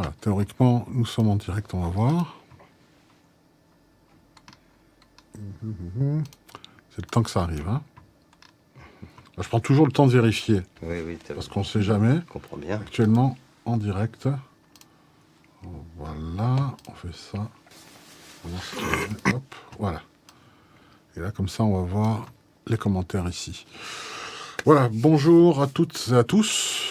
Voilà, théoriquement, nous sommes en direct, on va voir. C'est le temps que ça arrive. Hein. Je prends toujours le temps de vérifier. Oui, parce qu'on ne sait jamais. Je comprends bien. Actuellement, en direct. Voilà, on fait ça. Hop, voilà. Et là, comme ça, on va voir les commentaires ici. Voilà, bonjour à toutes et à tous.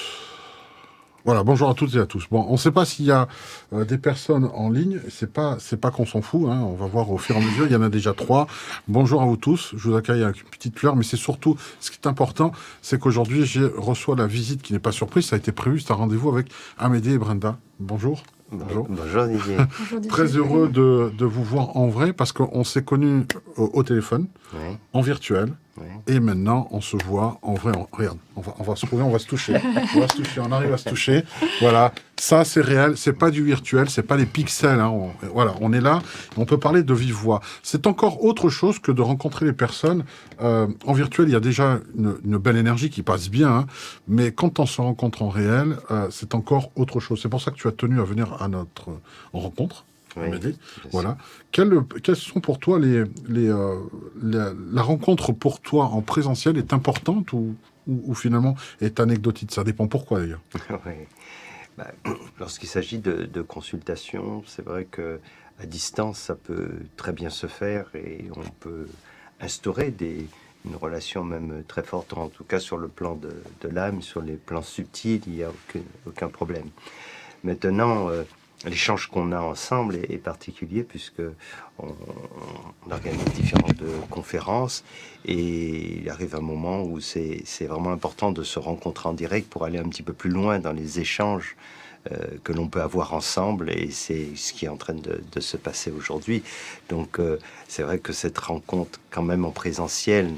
Voilà, bonjour à toutes et à tous. Bon, on ne sait pas s'il y a des personnes en ligne. C'est pas qu'on s'en fout. Hein. On va voir au fur et à mesure. Il y en a déjà 3. Bonjour à vous tous. Je vous accueille avec une petite fleur. Mais c'est surtout, ce qui est important, c'est qu'aujourd'hui, je reçois la visite qui n'est pas surprise. Ça a été prévu. C'est un rendez-vous avec Amédée et Brenda. Bonjour. Bonjour Didier. Bonjour, Didier. Très heureux de vous voir en vrai parce qu'on s'est connus au téléphone, Oui. en virtuel. Oui. Et maintenant, on se voit en vrai. Regarde, on va se trouver, on va se toucher. On arrive à se toucher. Voilà, ça c'est réel, c'est pas du virtuel, c'est pas les pixels. Hein. Voilà, on est là, on peut parler de vive voix. C'est encore autre chose que de rencontrer les personnes. En virtuel, il y a déjà une belle énergie qui passe bien, hein. Mais quand on se rencontre en réel, c'est encore autre chose. C'est pour ça que tu as tenu à venir à notre rencontre. Oui, voilà. Quelles sont pour toi la rencontre pour toi en présentiel est importante ou finalement est anecdotique? Ça dépend pourquoi d'ailleurs. Oui. Lorsqu'il s'agit de consultation, c'est vrai que à distance, ça peut très bien se faire et on peut instaurer une relation même très forte, en tout cas sur le plan de l'âme, sur les plans subtils, il n'y a aucun problème. Maintenant, l'échange qu'on a ensemble est particulier puisque on organise différentes conférences et il arrive un moment où c'est vraiment important de se rencontrer en direct pour aller un petit peu plus loin dans les échanges que l'on peut avoir ensemble, et c'est ce qui est en train de se passer aujourd'hui. Donc c'est vrai que cette rencontre quand même en présentiel,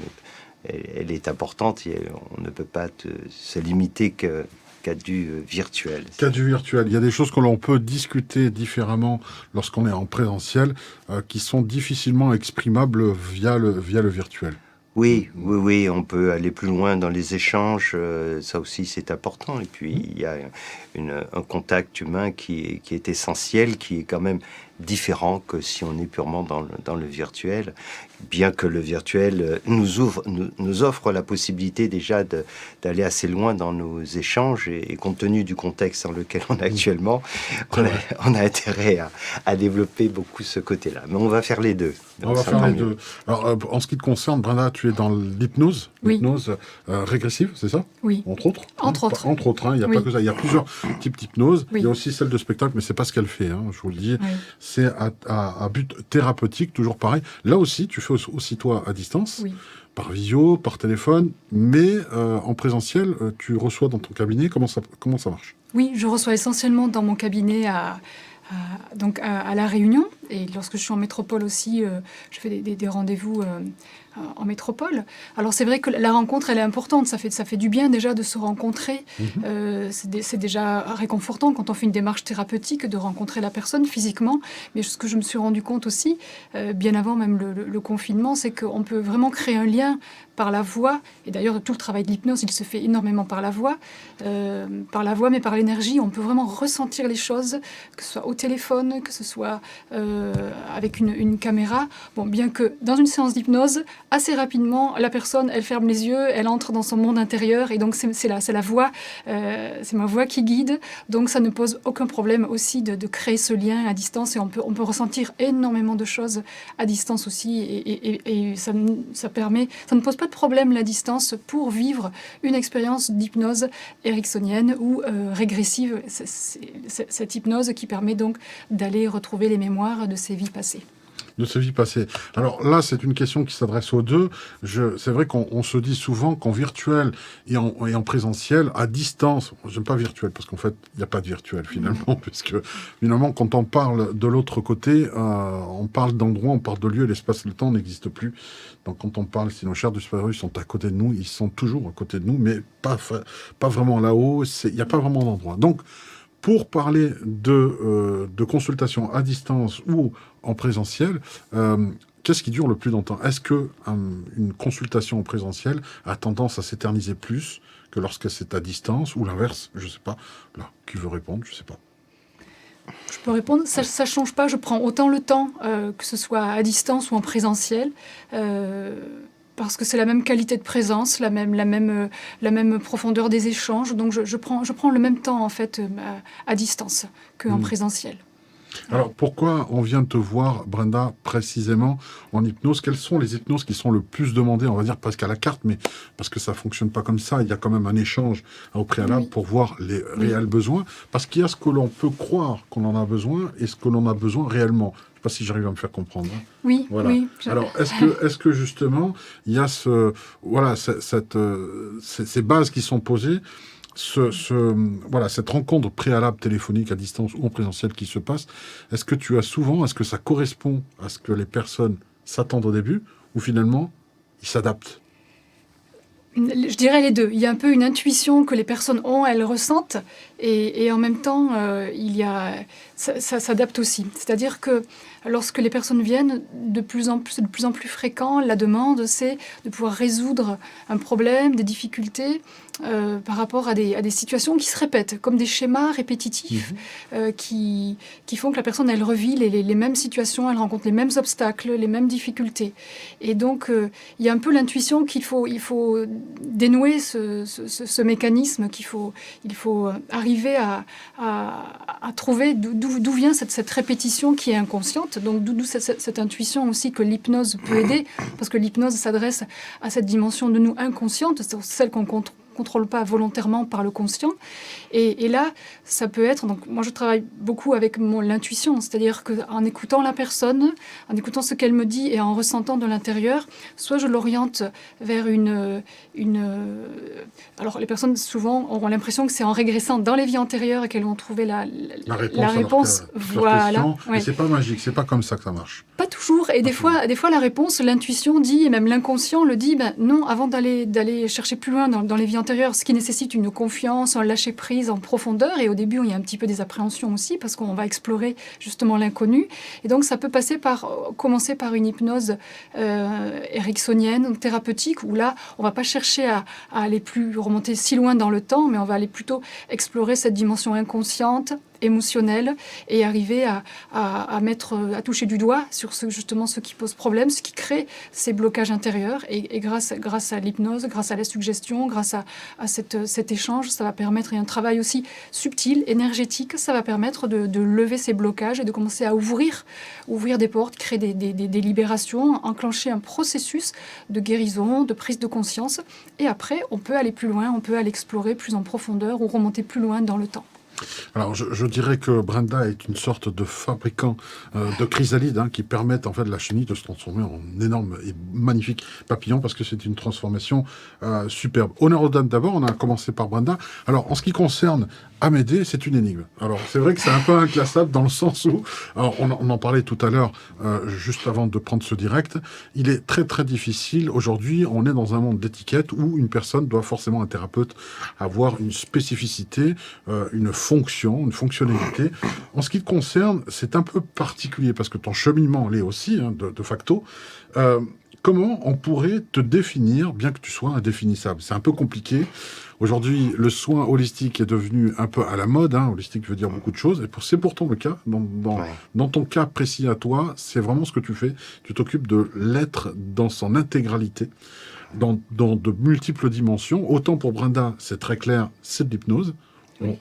elle est importante et on ne peut pas se limiter qu'à du virtuel. Qu'à du virtuel. Il y a des choses que l'on peut discuter différemment lorsqu'on est en présentiel qui sont difficilement exprimables via le virtuel. Oui, on peut aller plus loin dans les échanges, ça aussi c'est important. Et puis il y a un contact humain qui est essentiel, qui est quand même différent que si on est purement dans le virtuel, bien que le virtuel nous offre la possibilité déjà d'aller assez loin dans nos échanges, et compte tenu du contexte dans lequel on est actuellement, on a intérêt à développer beaucoup ce côté-là. Mais on va faire les deux. On va faire les deux. Alors, en ce qui te concerne, Brenda, tu es dans l'hypnose, Oui. l'hypnose régressive, c'est ça? Oui. Entre autres. Entre autres. Entre autres, hein, il n'y a Oui. pas que ça. Il y a plusieurs types d'hypnose. Oui. Il y a aussi celle de spectacle, mais c'est pas ce qu'elle fait. Hein, je vous le dis. Oui. C'est à but thérapeutique, toujours pareil. Là aussi, tu fais aussi toi à distance, Oui. par visio, par téléphone, mais en présentiel, tu reçois dans ton cabinet. Comment ça marche? Oui, je reçois essentiellement dans mon cabinet donc à La Réunion. Et lorsque je suis en métropole aussi, je fais des rendez-vous en métropole. Alors c'est vrai que la rencontre, elle est importante. Ça fait du bien déjà de se rencontrer. C'est déjà réconfortant quand on fait une démarche thérapeutique de rencontrer la personne physiquement. Mais ce que je me suis rendu compte aussi, bien avant même le confinement, c'est qu'on peut vraiment créer un lien par la voix. Et d'ailleurs, tout le travail de l'hypnose, il se fait énormément par la voix, mais par l'énergie. On peut vraiment ressentir les choses, que ce soit au téléphone, que ce soit avec une caméra. Bon, bien que dans une séance d'hypnose, assez rapidement, la personne, elle ferme les yeux, elle entre dans son monde intérieur, et donc c'est la voix, c'est ma voix qui guide. Donc ça ne pose aucun problème aussi de créer ce lien à distance, et on peut ressentir énormément de choses à distance aussi, et ça ne pose pas de problème la distance pour vivre une expérience d'hypnose ericksonienne ou régressive, cette hypnose qui permet donc d'aller retrouver les mémoires de ses vies passées. De sa vie passée. Alors là, c'est une question qui s'adresse aux deux. C'est vrai qu'on se dit souvent qu'en virtuel et en présentiel, à distance, j'aime pas virtuel parce qu'en fait, il n'y a pas de virtuel finalement, puisque finalement, quand on parle de l'autre côté, on parle d'endroit, on parle de lieu, l'espace, le temps n'existe plus. Donc quand on parle, si nos chers disparus sont à côté de nous, ils sont toujours à côté de nous, mais pas vraiment là-haut, il n'y a pas vraiment d'endroit. Donc, pour parler de consultation à distance ou en présentiel, qu'est-ce qui dure le plus longtemps? Est-ce que une consultation en présentiel a tendance à s'éterniser plus que lorsque c'est à distance, ou l'inverse? Je ne sais pas. Là, qui veut répondre? Je ne sais pas. Je peux répondre, ça ne change pas, je prends autant le temps, que ce soit à distance ou en présentiel, parce que c'est la même qualité de présence, la même profondeur des échanges, donc je prends le même temps en fait à distance qu'en présentiel. Alors, pourquoi on vient te voir, Brenda, précisément en hypnose? Quelles sont les hypnoses qui sont le plus demandées, on va dire presque à la carte, mais parce que ça fonctionne pas comme ça, il y a quand même un échange au préalable pour voir les réels besoins, parce qu'il y a ce que l'on peut croire qu'on en a besoin et ce que l'on a besoin réellement. Je sais pas si j'arrive à me faire comprendre. Hein. Oui, voilà. oui. Alors, est-ce que justement, il y a ces bases qui sont posées, cette rencontre préalable téléphonique à distance ou en présentiel qui se passe, est-ce que ça correspond à ce que les personnes s'attendent au début, ou finalement, ils s'adaptent? Je dirais les deux. Il y a un peu une intuition que les personnes ont, elles ressentent, et en même temps, ça s'adapte aussi. C'est-à-dire que lorsque les personnes viennent, de plus en plus fréquent, la demande, c'est de pouvoir résoudre un problème, des difficultés, par rapport à des situations qui se répètent, comme des schémas répétitifs qui font que la personne, elle revit les mêmes situations, elle rencontre les mêmes obstacles, les mêmes difficultés. Et donc, il y a un peu l'intuition qu'il faut dénouer ce mécanisme, il faut arriver à trouver d'où vient cette répétition qui est inconsciente. Donc, d'où cette intuition aussi que l'hypnose peut aider, parce que l'hypnose s'adresse à cette dimension de nous inconsciente, celle qu'on contrôle pas volontairement par le conscient. Et là, ça peut être... Donc, moi, je travaille beaucoup avec l'intuition, c'est-à-dire qu'en écoutant la personne, en écoutant ce qu'elle me dit et en ressentant de l'intérieur, soit je l'oriente vers alors, les personnes, souvent, auront l'impression que c'est en régressant dans les vies antérieures qu'elles vont trouver la réponse. Voilà. Mais c'est pas magique, c'est pas comme ça que ça marche. Pas toujours. Et des fois, la réponse, l'intuition dit, et même l'inconscient le dit, non, avant d'aller chercher plus loin dans les vies antérieures, ce qui nécessite une confiance, un lâcher-prise en profondeur. Et au début, il y a un petit peu des appréhensions aussi, parce qu'on va explorer justement l'inconnu. Et donc, ça peut commencer par une hypnose ericksonienne, thérapeutique, où là, on va pas chercher à remonter si loin dans le temps, mais on va aller plutôt explorer cette dimension inconsciente, émotionnelle, et arriver à toucher du doigt sur ce qui pose problème, ce qui crée ces blocages intérieurs. Et grâce à l'hypnose, grâce à la suggestion, grâce à cet échange, ça va permettre, et un travail aussi subtil, énergétique, ça va permettre de lever ces blocages et de commencer à ouvrir des portes, créer des libérations, enclencher un processus de guérison, de prise de conscience. Et après, on peut aller plus loin, on peut aller explorer plus en profondeur ou remonter plus loin dans le temps. Alors, je dirais que Brenda est une sorte de fabricant de chrysalides qui permettent en fait la chenille de se transformer en énorme et magnifique papillon, parce que c'est une transformation superbe. Honneur aux dames d'abord, on a commencé par Brenda. Alors, en ce qui concerne Amédée, c'est une énigme. Alors, c'est vrai que c'est un peu inclassable dans le sens où, alors, on en parlait tout à l'heure, juste avant de prendre ce direct, il est très très difficile. Aujourd'hui, on est dans un monde d'étiquette où une personne doit forcément, un thérapeute, avoir une spécificité, une fonction, une fonctionnalité. En ce qui te concerne, c'est un peu particulier parce que ton cheminement l'est aussi, de facto. Comment on pourrait te définir, bien que tu sois indéfinissable? C'est un peu compliqué. Aujourd'hui, le soin holistique est devenu un peu à la mode. Holistique veut dire beaucoup de choses. Et c'est pourtant le cas. Dans ton cas précis à toi, c'est vraiment ce que tu fais. Tu t'occupes de l'être dans son intégralité, dans de multiples dimensions. Autant pour Brenda, c'est très clair, c'est de l'hypnose.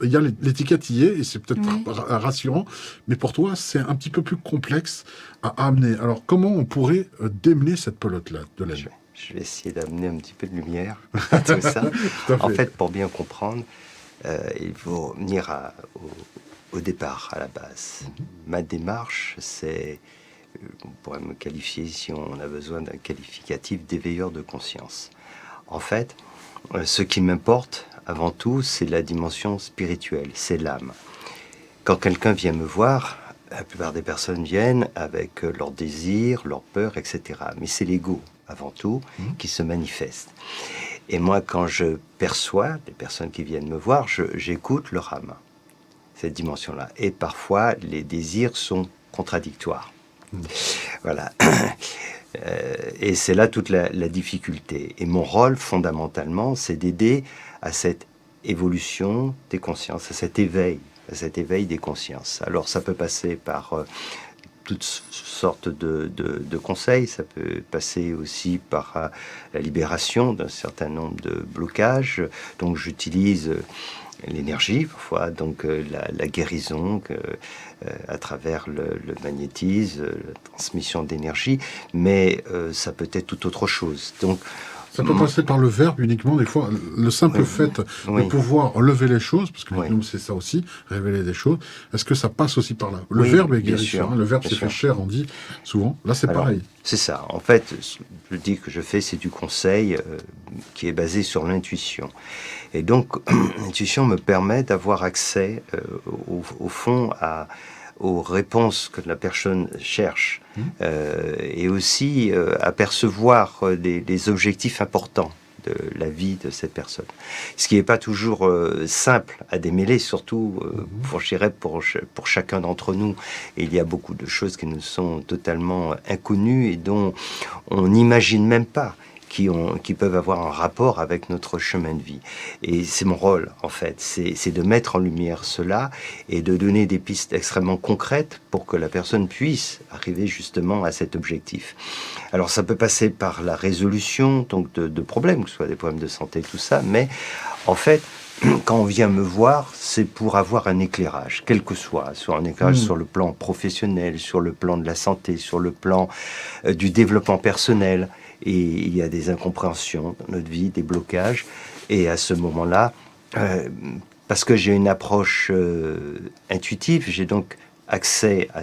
Il y a l'étiquette y est, et c'est peut-être rassurant, mais pour toi, c'est un petit peu plus complexe à amener. Alors, comment on pourrait démêler cette pelote-là de la vie? Je vais essayer d'amener un petit peu de lumière à tout ça. En fait, pour bien comprendre, il faut venir au départ, à la base. Ma démarche, c'est, on pourrait me qualifier, si on a besoin d'un qualificatif, d'éveilleur de conscience. En fait, ce qui m'importe, avant tout, c'est la dimension spirituelle, c'est l'âme. Quand quelqu'un vient me voir, la plupart des personnes viennent avec leurs désirs, leurs peurs, etc. Mais c'est l'ego, avant tout, qui se manifeste. Et moi, quand je perçois les personnes qui viennent me voir, j'écoute leur âme, cette dimension-là. Et parfois, les désirs sont contradictoires. Voilà. Et c'est là toute la difficulté. Et mon rôle, fondamentalement, c'est d'aider à cette évolution des consciences, à cet éveil à cet éveil des consciences. Alors ça peut passer par toutes sortes de conseils, ça peut passer aussi par la libération d'un certain nombre de blocages. Donc j'utilise l'énergie parfois, donc la guérison à travers le magnétisme, la transmission d'énergie, mais ça peut être tout autre chose. Donc ça peut passer par le verbe uniquement, des fois. Le simple fait de pouvoir lever les choses, parce que l'hypnose, c'est ça aussi, révéler des choses. Est-ce que ça passe aussi par là? Le verbe est guérisseur. Le verbe, c'est fait cher, on dit souvent. Là, c'est pareil. C'est ça. En fait, je dis que je fais, c'est du conseil qui est basé sur l'intuition. Et donc, l'intuition me permet d'avoir accès, au fond, aux réponses que la personne cherche, et aussi à percevoir des objectifs importants de la vie de cette personne. Ce qui n'est pas toujours simple à démêler, surtout pour chacun d'entre nous. Et il y a beaucoup de choses qui nous sont totalement inconnues et dont on n'imagine même pas qui peuvent avoir un rapport avec notre chemin de vie. Et c'est mon rôle, en fait, c'est de mettre en lumière cela et de donner des pistes extrêmement concrètes pour que la personne puisse arriver justement à cet objectif. Alors ça peut passer par la résolution donc de problèmes, que ce soit des problèmes de santé, tout ça, mais en fait, quand on vient me voir, c'est pour avoir un éclairage, quel que soit un éclairage sur le plan professionnel, sur le plan de la santé, sur le plan du développement personnel. Et il y a des incompréhensions dans notre vie, des blocages. Et à ce moment-là, parce que j'ai une approche intuitive, j'ai donc accès à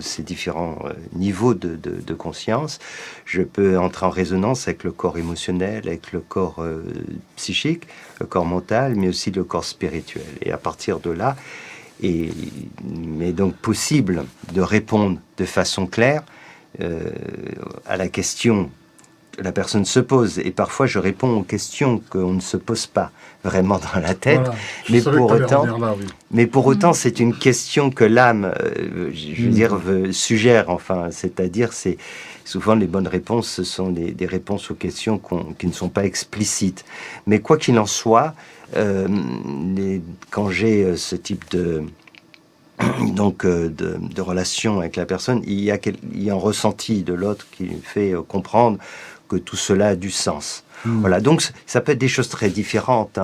ces différents niveaux de conscience. Je peux entrer en résonance avec le corps émotionnel, avec le corps psychique, le corps mental, mais aussi le corps spirituel. Et à partir de là, il m'est donc possible de répondre de façon claire à la question que la personne se pose. Et parfois, je réponds aux questions qu'on ne se pose pas vraiment dans la tête. Voilà, mais pour autant, c'est une question que l'âme, suggère. Enfin, c'est-à-dire, c'est souvent les bonnes réponses, ce sont des réponses aux questions qui ne sont pas explicites. Mais quoi qu'il en soit, quand j'ai ce type de relation avec la personne, il y a un ressenti de l'autre qui fait comprendre que tout cela a du sens. Voilà, donc ça peut être des choses très différentes.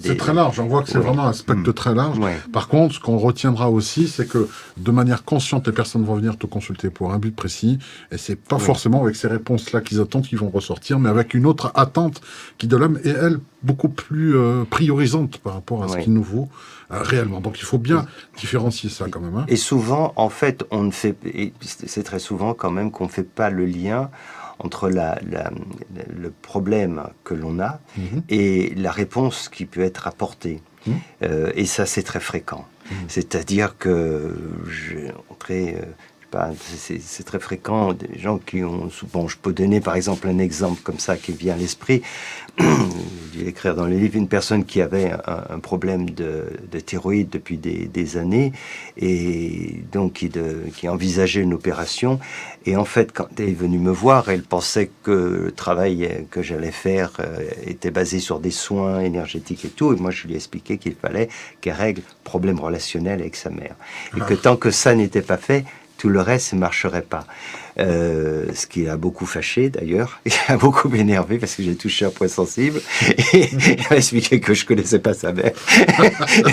C'est très large, on voit que c'est vraiment un spectre très large. Par contre, ce qu'on retiendra aussi, c'est que de manière consciente, les personnes vont venir te consulter pour un but précis, et c'est pas forcément avec ces réponses-là qu'ils attendent qu'ils vont ressortir, mais avec une autre attente qui de l'homme est, elle, beaucoup plus priorisante par rapport à ce qu'il nous faut réellement. Donc il faut bien différencier ça quand même. Et souvent, en fait, c'est très souvent quand même qu'on ne fait pas le lien entre le problème que l'on a et la réponse qui peut être apportée. Et ça, c'est très fréquent. C'est-à-dire que c'est très fréquent, des gens qui ont... Bon, je peux donner par exemple un exemple comme ça qui vient à l'esprit. Je vais écrire dans le livre une personne qui avait un problème de thyroïde depuis des années et donc qui envisageait une opération. Et en fait, quand elle est venue me voir, elle pensait que le travail que j'allais faire était basé sur des soins énergétiques et tout. Et moi, je lui ai expliqué qu'il fallait qu'elle règle problème relationnel avec sa mère. Et que tant que ça n'était pas fait, tout le reste ne marcherait pas. Ce qui l'a beaucoup fâché d'ailleurs, il a beaucoup énervé parce que j'ai touché un point sensible et il m'a expliqué que je connaissais pas sa mère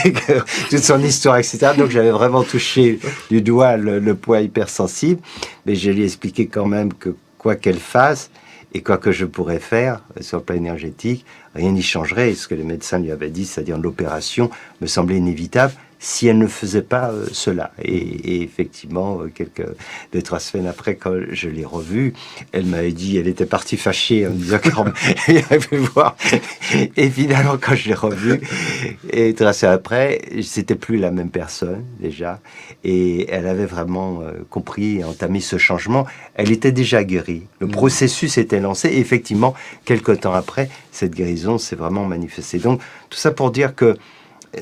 et que toute son histoire, etc. Donc j'avais vraiment touché du doigt le point hypersensible, mais je lui ai expliqué quand même que quoi qu'elle fasse et quoi que je pourrais faire sur le plan énergétique, rien n'y changerait. Ce que les médecins lui avaient dit, c'est-à-dire l'opération, me semblait inévitable si elle ne faisait pas cela. Et effectivement, 2-3 semaines après, quand je l'ai revue, elle m'avait dit, elle était partie fâchée en me disant qu'elle avait voir. Et finalement, quand je l'ai revue, et 3 semaines après, c'était plus la même personne déjà. Et elle avait vraiment compris et entamé ce changement. Elle était déjà guérie. Le processus était lancé. Et effectivement, quelque temps après, cette guérison s'est vraiment manifestée. Donc, tout ça pour dire que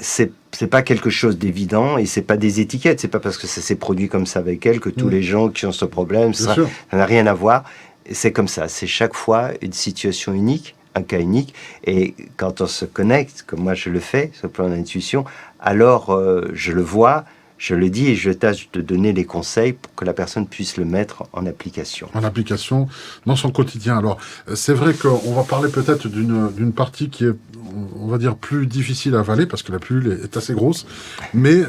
c'est pas quelque chose d'évident et c'est pas des étiquettes, c'est pas parce que ça s'est produit comme ça avec elle que tous les gens qui ont ce problème, ça n'a rien à voir. C'est comme ça, c'est chaque fois une situation unique un cas unique. Et quand on se connecte, comme moi je le fais, sur le plan de l'intuition, alors je le vois, je le dis et je tâche de donner les conseils pour que la personne puisse le mettre en application. En application dans son quotidien. Alors, c'est vrai qu'on va parler peut-être d'une partie qui est, on va dire, plus difficile à avaler, parce que la pilule est assez grosse, mais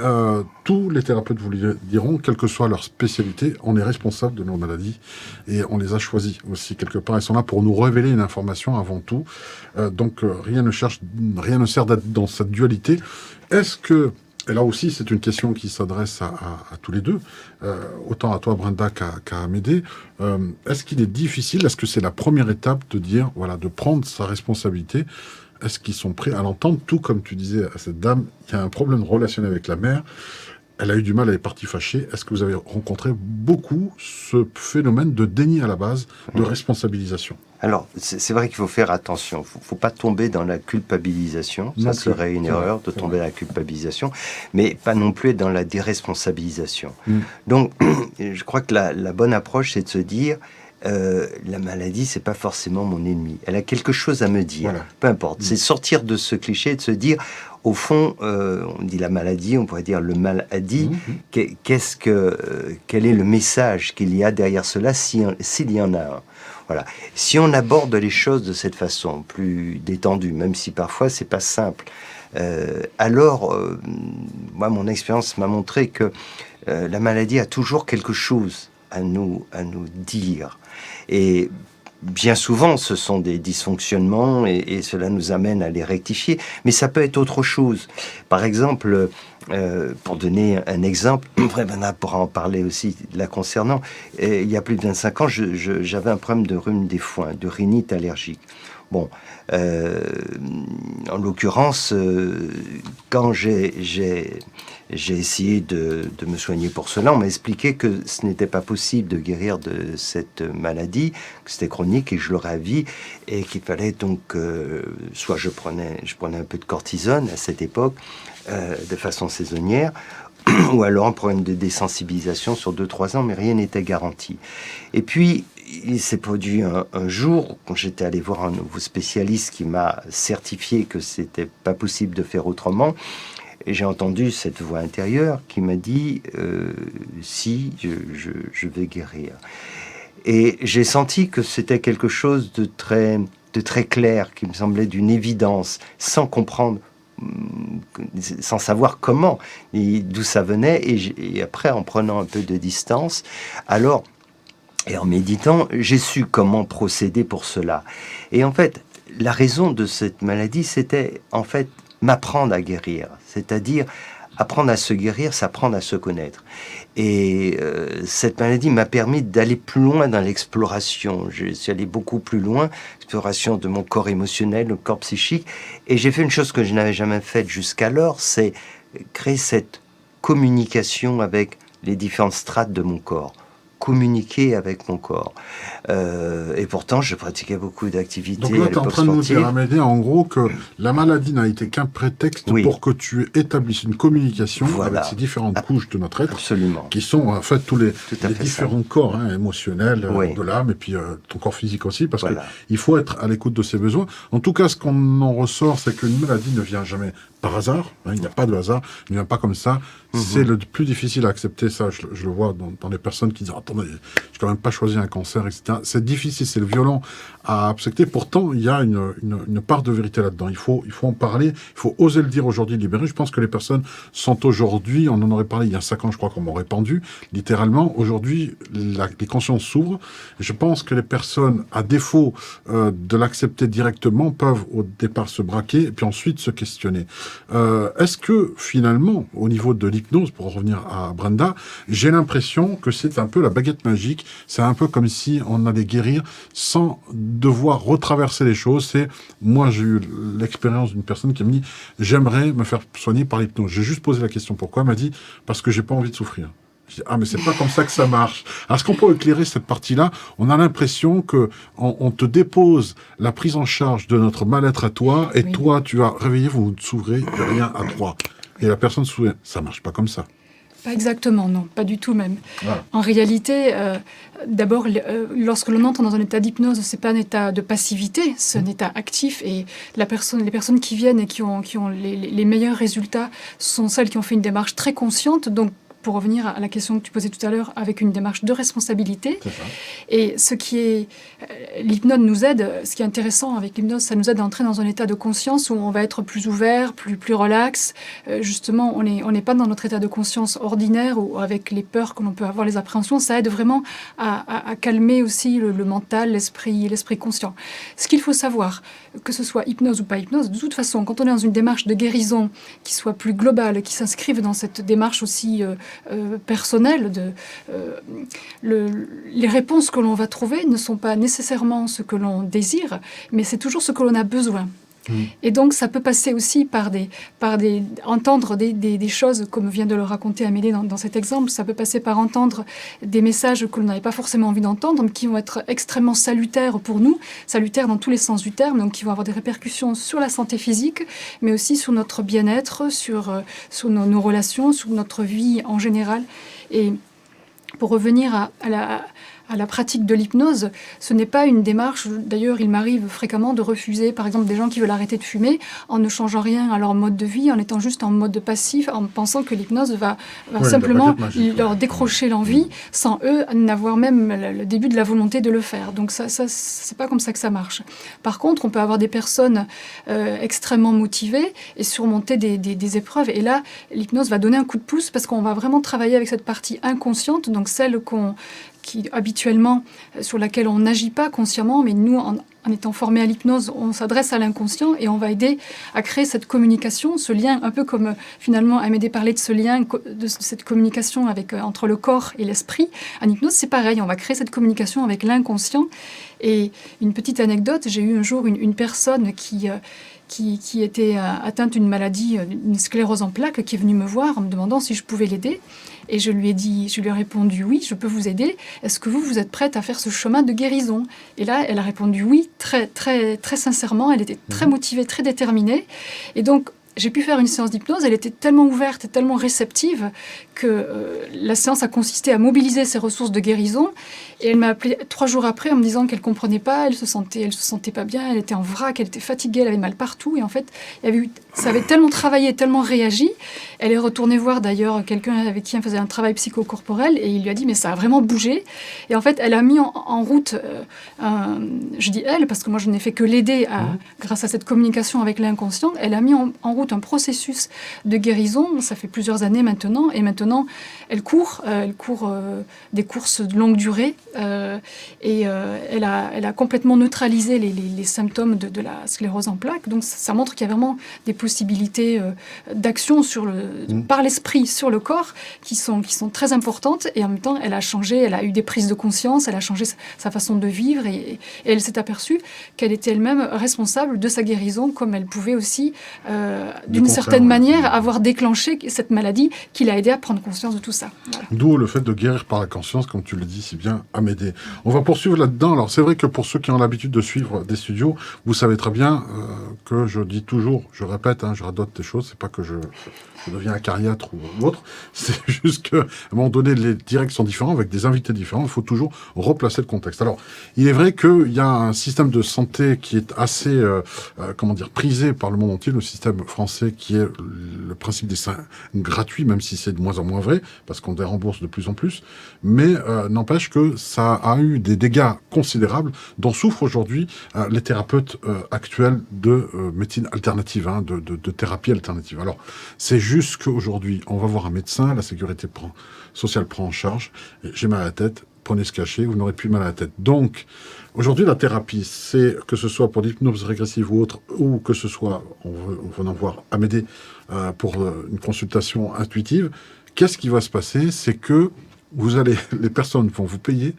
tous les thérapeutes vous le diront, quelle que soit leur spécialité, on est responsable de nos maladies, et on les a choisis aussi quelque part. Ils sont là pour nous révéler une information avant tout. Donc, rien ne sert d'être dans cette dualité. Est-ce que, et là aussi, c'est une question qui s'adresse à tous les deux, autant à toi, Brenda, qu'à Amédée. Est-ce qu'il est difficile, est-ce que c'est la première étape de dire, voilà, de prendre sa responsabilité? Est-ce qu'ils sont prêts à l'entendre? Tout comme tu disais à cette dame, il y a un problème relationnel avec la mère. Elle a eu du mal, elle est partie fâchée. Est-ce que vous avez rencontré beaucoup ce phénomène de déni à la base, de responsabilisation? Alors, c'est vrai qu'il faut faire attention. Il ne faut pas tomber dans la culpabilisation. Ça serait une erreur de tomber dans la culpabilisation, mais pas non plus dans la déresponsabilisation. Donc, je crois que la bonne approche, c'est de se dire, la maladie, c'est pas forcément mon ennemi. Elle a quelque chose à me dire. Voilà. Peu importe. C'est sortir de ce cliché et de se dire, au fond, on dit la maladie, on pourrait dire le mal a dit. Quel est le message qu'il y a derrière cela, s'il y en a un? Voilà. Si on aborde les choses de cette façon, plus détendue, même si parfois c'est pas simple, alors, moi, mon expérience m'a montré que la maladie a toujours quelque chose à nous dire. Et bien souvent, ce sont des dysfonctionnements et cela nous amène à les rectifier. Mais ça peut être autre chose. Par exemple, pour donner un exemple, Brenda pourra en parler aussi la concernant. Il y a plus de 25 ans, j'avais un problème de rhume des foins, de rhinite allergique. Bon, en l'occurrence, quand j'ai essayé de me soigner pour cela, on m'a expliqué que ce n'était pas possible de guérir de cette maladie, que c'était chronique et que je l'aurais à vie, et qu'il fallait donc soit je prenais un peu de cortisone à cette époque, de façon saisonnière, ou alors un problème de désensibilisation sur 2-3 ans, mais rien n'était garanti. Et puis, il s'est produit un jour, quand j'étais allé voir un nouveau spécialiste qui m'a certifié que c'était pas possible de faire autrement, et j'ai entendu cette voix intérieure qui m'a dit si, je vais guérir. Et j'ai senti que c'était quelque chose de très clair, qui me semblait d'une évidence, sans comprendre, sans savoir comment, d'où ça venait. Et après, en prenant un peu de distance, alors, et en méditant, j'ai su comment procéder pour cela. Et en fait, la raison de cette maladie, c'était en fait m'apprendre à guérir. C'est-à-dire, apprendre à se guérir, c'est apprendre à se connaître. Et cette maladie m'a permis d'aller plus loin dans l'exploration. Je suis allé beaucoup plus loin, exploration de mon corps émotionnel, le corps psychique. Et j'ai fait une chose que je n'avais jamais faite jusqu'alors, c'est créer cette communication avec les différentes strates de mon corps. Communiquer avec mon corps. Et pourtant, je pratiquais beaucoup d'activités. Donc là, tu es en train de nous dire, Amédée, en gros, que la maladie n'a été qu'un prétexte pour que tu établisses une communication avec ces différentes couches de notre être. Absolument. Qui sont, en fait, tous les différents corps émotionnels de l'âme, et puis ton corps physique aussi, parce qu'il faut être à l'écoute de ses besoins. En tout cas, ce qu'on en ressort, c'est qu'une maladie ne vient jamais par hasard. Il n'y a pas de hasard. Il ne vient pas comme ça. C'est le plus difficile à accepter, ça, je le vois dans les personnes qui disent « Attendez, j'ai quand même pas choisi un cancer, etc. » C'est difficile, c'est le violent à accepter. Pourtant, il y a une part de vérité là-dedans. Il faut en parler, il faut oser le dire aujourd'hui, libérer. Je pense que les personnes sont aujourd'hui, on en aurait parlé il y a 5 ans, je crois qu'on m'aurait pendu, littéralement. Aujourd'hui, les consciences s'ouvrent. Je pense que les personnes, à défaut de l'accepter directement, peuvent au départ se braquer et puis ensuite se questionner. Est-ce que, finalement, au niveau de l'hypnose, pour revenir à Brenda, j'ai l'impression que c'est un peu la baguette magique. C'est un peu comme si on allait guérir sans devoir retraverser les choses. Moi, j'ai eu l'expérience d'une personne qui m'a dit « J'aimerais me faire soigner par l'hypnose ». J'ai juste posé la question « Pourquoi ?» Elle m'a dit « Parce que j'ai pas envie de souffrir ». Je dis, ah, mais c'est pas comme ça que ça marche. Alors, est-ce qu'on peut éclairer cette partie-là? On a l'impression que on te dépose la prise en charge de notre mal-être à toi, et toi, tu as réveillé, vous ne s'ouvrez rien à toi. Et la personne se souvient. Ça marche pas comme ça. Pas exactement, non, pas du tout même. Voilà. En réalité, d'abord, lorsque l'on entre dans un état d'hypnose, c'est pas un état de passivité, c'est un état actif. Et les personnes qui viennent et qui ont les meilleurs résultats sont celles qui ont fait une démarche très consciente. Donc, pour revenir à la question que tu posais tout à l'heure, avec une démarche de responsabilité. C'est ça. Et ce qui est... l'hypnose nous aide, ce qui est intéressant avec l'hypnose, ça nous aide à entrer dans un état de conscience où on va être plus ouvert, plus relax. Justement, on n'est pas dans notre état de conscience ordinaire ou avec les peurs que l'on peut avoir, les appréhensions. Ça aide vraiment à calmer aussi le mental, l'esprit conscient. Ce qu'il faut savoir, que ce soit hypnose ou pas hypnose, de toute façon, quand on est dans une démarche de guérison qui soit plus globale, qui s'inscrive dans cette démarche aussi personnelle, les réponses que l'on va trouver ne sont pas nécessairement ce que l'on désire, mais c'est toujours ce que l'on a besoin. Et donc, ça peut passer aussi par entendre des choses, comme vient de le raconter Amélie dans cet exemple. Ça peut passer par entendre des messages que l'on n'avait pas forcément envie d'entendre, mais qui vont être extrêmement salutaires pour nous, salutaires dans tous les sens du terme, donc qui vont avoir des répercussions sur la santé physique, mais aussi sur notre bien-être, sur nos relations, sur notre vie en général. Et pour revenir à la pratique de l'hypnose, ce n'est pas une démarche. D'ailleurs, il m'arrive fréquemment de refuser, par exemple, des gens qui veulent arrêter de fumer en ne changeant rien à leur mode de vie, en étant juste en mode passif, en pensant que l'hypnose va simplement leur décrocher l'envie, sans eux n'avoir même le début de la volonté de le faire. Donc ça c'est pas comme ça que ça marche. Par contre, on peut avoir des personnes extrêmement motivées et surmonter des épreuves. Et là, l'hypnose va donner un coup de pouce parce qu'on va vraiment travailler avec cette partie inconsciente, donc celle qui habituellement, sur laquelle on n'agit pas consciemment, mais nous, en étant formés à l'hypnose, on s'adresse à l'inconscient et on va aider à créer cette communication, ce lien, un peu comme finalement Amédée parlait de ce lien, de cette communication entre le corps et l'esprit. En hypnose, c'est pareil, on va créer cette communication avec l'inconscient. Et une petite anecdote, j'ai eu un jour une personne qui était atteinte d'une maladie, une sclérose en plaques, qui est venue me voir en me demandant si je pouvais l'aider. Et je lui ai répondu oui, je peux vous aider. Est-ce que vous êtes prête à faire ce chemin de guérison? Et là, elle a répondu oui, très, très, très sincèrement. Elle était très motivée, très déterminée. Et donc, j'ai pu faire une séance d'hypnose. Elle était tellement ouverte et tellement réceptive que la séance a consisté à mobiliser ses ressources de guérison. Et elle m'a appelé 3 jours après en me disant qu'elle ne comprenait pas, elle se sentait pas bien, elle était en vrac, elle était fatiguée, elle avait mal partout. Et en fait, ça avait tellement travaillé, tellement réagi. Elle est retournée voir d'ailleurs quelqu'un avec qui elle faisait un travail psychocorporel et il lui a dit « mais ça a vraiment bougé ». Et en fait, elle a mis en route, je dis elle, parce que moi je n'ai fait que l'aider grâce à cette communication avec l'inconscient, elle a mis en route un processus de guérison. Ça fait plusieurs années maintenant. Et maintenant, elle court des courses de longue durée. Elle a complètement neutralisé les symptômes de la sclérose en plaques. Donc ça montre qu'il y a vraiment des possibilités d'action par l'esprit sur le corps qui sont très importantes. Et en même temps, elle a changé, elle a eu des prises de conscience, elle a changé sa façon de vivre et elle s'est aperçue qu'elle était elle-même responsable de sa guérison, comme elle pouvait aussi, d'une certaine manière, avoir déclenché cette maladie qui l'a aidé à prendre conscience de tout ça. Voilà. D'où le fait de guérir par la conscience, comme tu le dis si bien, Amédée. On va poursuivre là-dedans. Alors, c'est vrai que pour ceux qui ont l'habitude de suivre des studios, vous savez très bien que je dis toujours, je répète, je radote des choses, c'est pas que je deviens acariâtre ou autre, c'est juste qu'à un moment donné, les directs sont différents, avec des invités différents, il faut toujours replacer le contexte. Alors, il est vrai qu'il y a un système de santé qui est assez, prisé par le monde entier, le système français qui est le principe des soins gratuits, même si c'est de moins en moins vrai, parce qu'on les rembourse de plus en plus, mais n'empêche que ça a eu des dégâts considérables dont souffrent aujourd'hui les thérapeutes actuels de médecine alternative, de thérapie alternative. Alors, c'est juste qu'aujourd'hui, on va voir un médecin, la sécurité sociale prend en charge, j'ai mal à la tête, prenez ce cachet, vous n'aurez plus mal à la tête. Donc, aujourd'hui, la thérapie, c'est que ce soit pour l'hypnose régressive ou autre, ou que ce soit, on va en voir Amédée pour une consultation intuitive, qu'est-ce qui va se passer? C'est que les personnes vont vous payer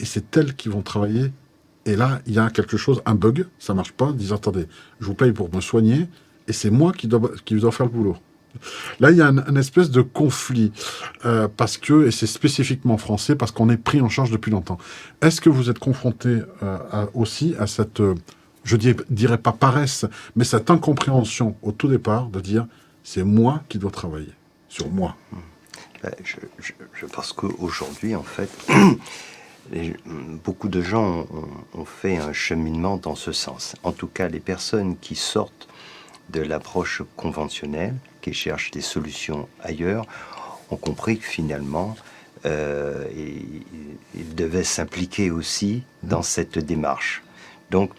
et c'est elles qui vont travailler. Et là, il y a quelque chose, un bug, ça marche pas. Ils disent, attendez, je vous paye pour me soigner et c'est moi qui dois faire le boulot. Là, il y a un espèce de conflit, parce que, et c'est spécifiquement français, parce qu'on est pris en charge depuis longtemps. Est-ce que vous êtes confronté aussi à cette, je dirais pas paresse, mais cette incompréhension au tout départ de dire, c'est moi qui dois travailler, sur moi? Je pense qu'aujourd'hui, en fait, beaucoup de gens ont fait un cheminement dans ce sens. En tout cas, les personnes qui sortent de l'approche conventionnelle, qui cherchent des solutions ailleurs, ont compris que finalement, ils devaient s'impliquer aussi dans cette démarche. Donc,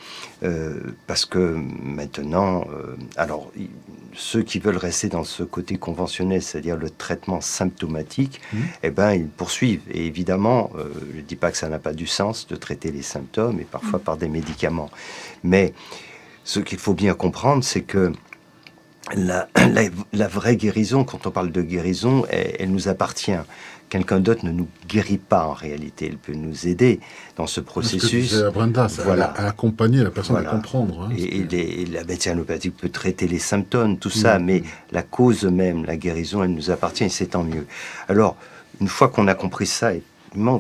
parce que maintenant, alors, ceux qui veulent rester dans ce côté conventionnel, c'est-à-dire le traitement symptomatique, eh ben, ils poursuivent. Et évidemment, je ne dis pas que ça n'a pas du sens de traiter les symptômes, et parfois par des médicaments. Mais ce qu'il faut bien comprendre, c'est que la vraie guérison, quand on parle de guérison, elle nous appartient. Quelqu'un d'autre ne nous guérit pas en réalité. Elle peut nous aider dans ce processus. C'est Brenda, voilà. à accompagner la personne à comprendre. Hein, et la médecine allopathique peut traiter les symptômes, tout ça, mais la cause même, la guérison, elle nous appartient et c'est tant mieux. Alors, une fois qu'on a compris ça,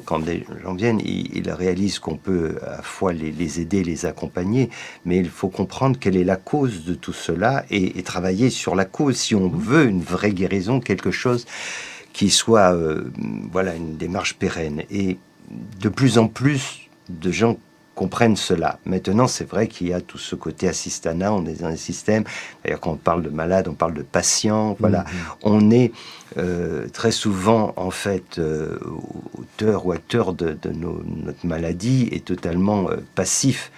quand des gens viennent, ils réalisent qu'on peut à la fois les aider, les accompagner, mais il faut comprendre quelle est la cause de tout cela et travailler sur la cause si on veut une vraie guérison, quelque chose qui soit une démarche pérenne. Et de plus en plus de gens comprennent cela. Maintenant, c'est vrai qu'il y a tout ce côté assistanat, on est dans un système, d'ailleurs quand on parle de malade, on parle de patient, voilà. On est très souvent, en fait, auteur ou acteur de notre maladie et totalement passif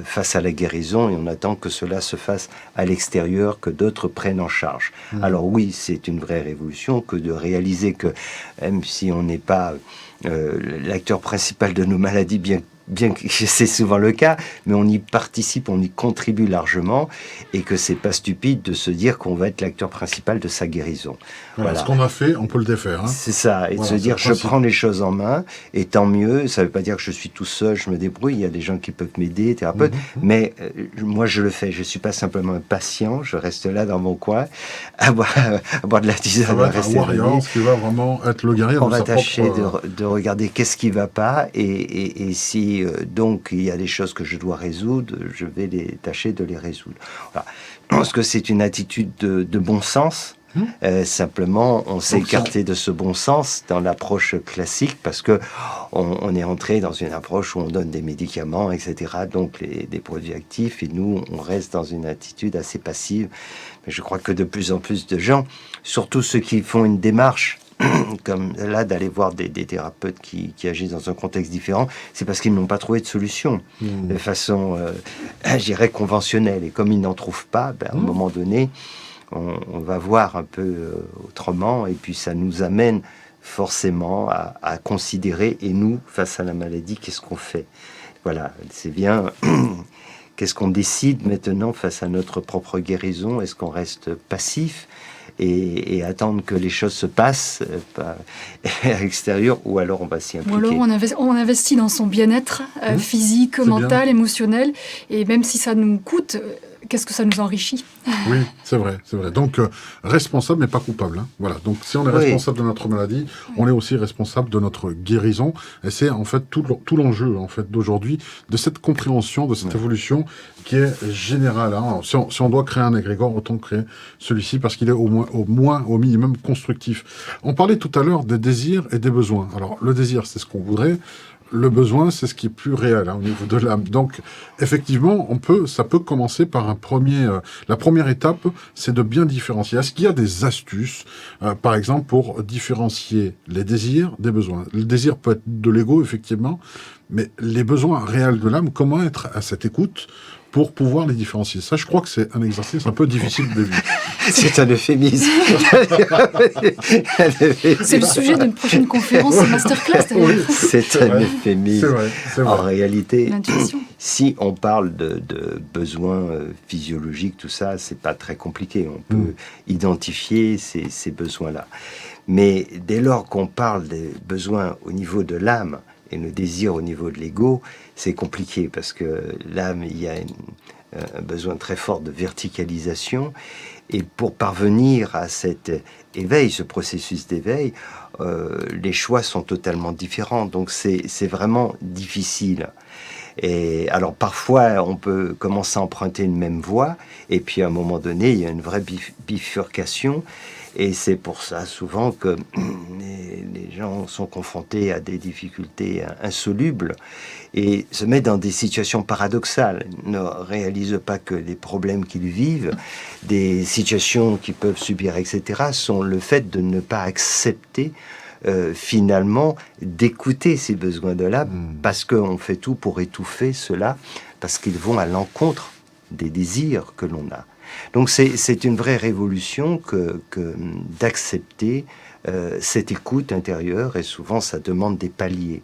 face à la guérison, et on attend que cela se fasse à l'extérieur, que d'autres prennent en charge. Alors oui, c'est une vraie révolution que de réaliser que même si on n'est pas l'acteur principal de nos maladies, bien que c'est souvent le cas, mais on y participe, on y contribue largement, et que c'est pas stupide de se dire qu'on va être l'acteur principal de sa guérison. Voilà. Ce qu'on a fait, on peut le défaire. Hein. C'est ça, et de se dire je prends les choses en main, et tant mieux, ça veut pas dire que je suis tout seul, je me débrouille, il y a des gens qui peuvent m'aider, thérapeutes, mais moi je le fais, je suis pas simplement un patient, je reste là dans mon coin, à boire de la tisane, à rester warrior, ce qui va vraiment être le guerrier. On va tâcher de regarder qu'est-ce qui va pas, et si donc il y a des choses que je dois résoudre, je vais tâcher de les résoudre. Voilà. Je pense que c'est une attitude de bon sens. Simplement, on s'est écarté de ce bon sens dans l'approche classique parce que on est entré dans une approche où on donne des médicaments, etc., donc des produits actifs, et nous, on reste dans une attitude assez passive. Mais je crois que de plus en plus de gens, surtout ceux qui font une démarche comme là, d'aller voir des thérapeutes qui agissent dans un contexte différent, c'est parce qu'ils n'ont pas trouvé de solution de façon, je dirais, conventionnelle. Et comme ils n'en trouvent pas, à un moment donné, on va voir un peu autrement, et puis ça nous amène forcément à considérer, et nous, face à la maladie, qu'est-ce qu'on fait? Voilà, c'est bien. Qu'est-ce qu'on décide maintenant face à notre propre guérison? Est-ce qu'on reste passif et attendre que les choses se passent à l'extérieur, ou alors on va s'y impliquer? Ou alors on investit dans son bien-être physique, mental, émotionnel, et même si ça nous coûte, qu'est-ce que ça nous enrichit? Oui, c'est vrai, c'est vrai. Donc, responsable mais pas coupable. Hein. Voilà. Donc, si on est responsable de notre maladie, on est aussi responsable de notre guérison. Et c'est en fait tout l'enjeu en fait d'aujourd'hui, de cette compréhension, de cette évolution qui est générale. Hein. Si on doit créer un égrégore, autant créer celui-ci parce qu'il est au minimum constructif. On parlait tout à l'heure des désirs et des besoins. Alors, le désir, c'est ce qu'on voudrait. Le besoin, c'est ce qui est plus réel au niveau de l'âme. Donc, effectivement, ça peut commencer par la première étape, c'est de bien différencier. Est-ce qu'il y a des astuces, par exemple, pour différencier les désirs des besoins? Le désir peut être de l'ego, effectivement, mais les besoins réels de l'âme, comment être à cette écoute pour pouvoir les différencier? Ça, je crois que c'est un exercice un peu difficile de vivre. C'est un euphémisme. C'est le sujet d'une prochaine conférence masterclass. Oui, c'est un euphémisme. C'est vrai. En réalité, si on parle de besoins physiologiques, tout ça, c'est pas très compliqué. On peut identifier ces besoins-là. Mais dès lors qu'on parle des besoins au niveau de l'âme et le désir au niveau de l'ego, c'est compliqué parce que l'âme, il y a un besoin très fort de verticalisation, et pour parvenir à cet éveil, ce processus d'éveil, les choix sont totalement différents, donc c'est vraiment difficile. Et alors parfois, on peut commencer à emprunter une même voie, et puis à un moment donné, il y a une vraie bifurcation. Et c'est pour ça souvent que les gens sont confrontés à des difficultés insolubles et se mettent dans des situations paradoxales. Ils ne réalisent pas que les problèmes qu'ils vivent, des situations qu'ils peuvent subir, etc., sont le fait de ne pas accepter finalement d'écouter ces besoins de l'âme, parce qu'on fait tout pour étouffer cela, parce qu'ils vont à l'encontre des désirs que l'on a. Donc c'est une vraie révolution que d'accepter cette écoute intérieure, et souvent ça demande des paliers.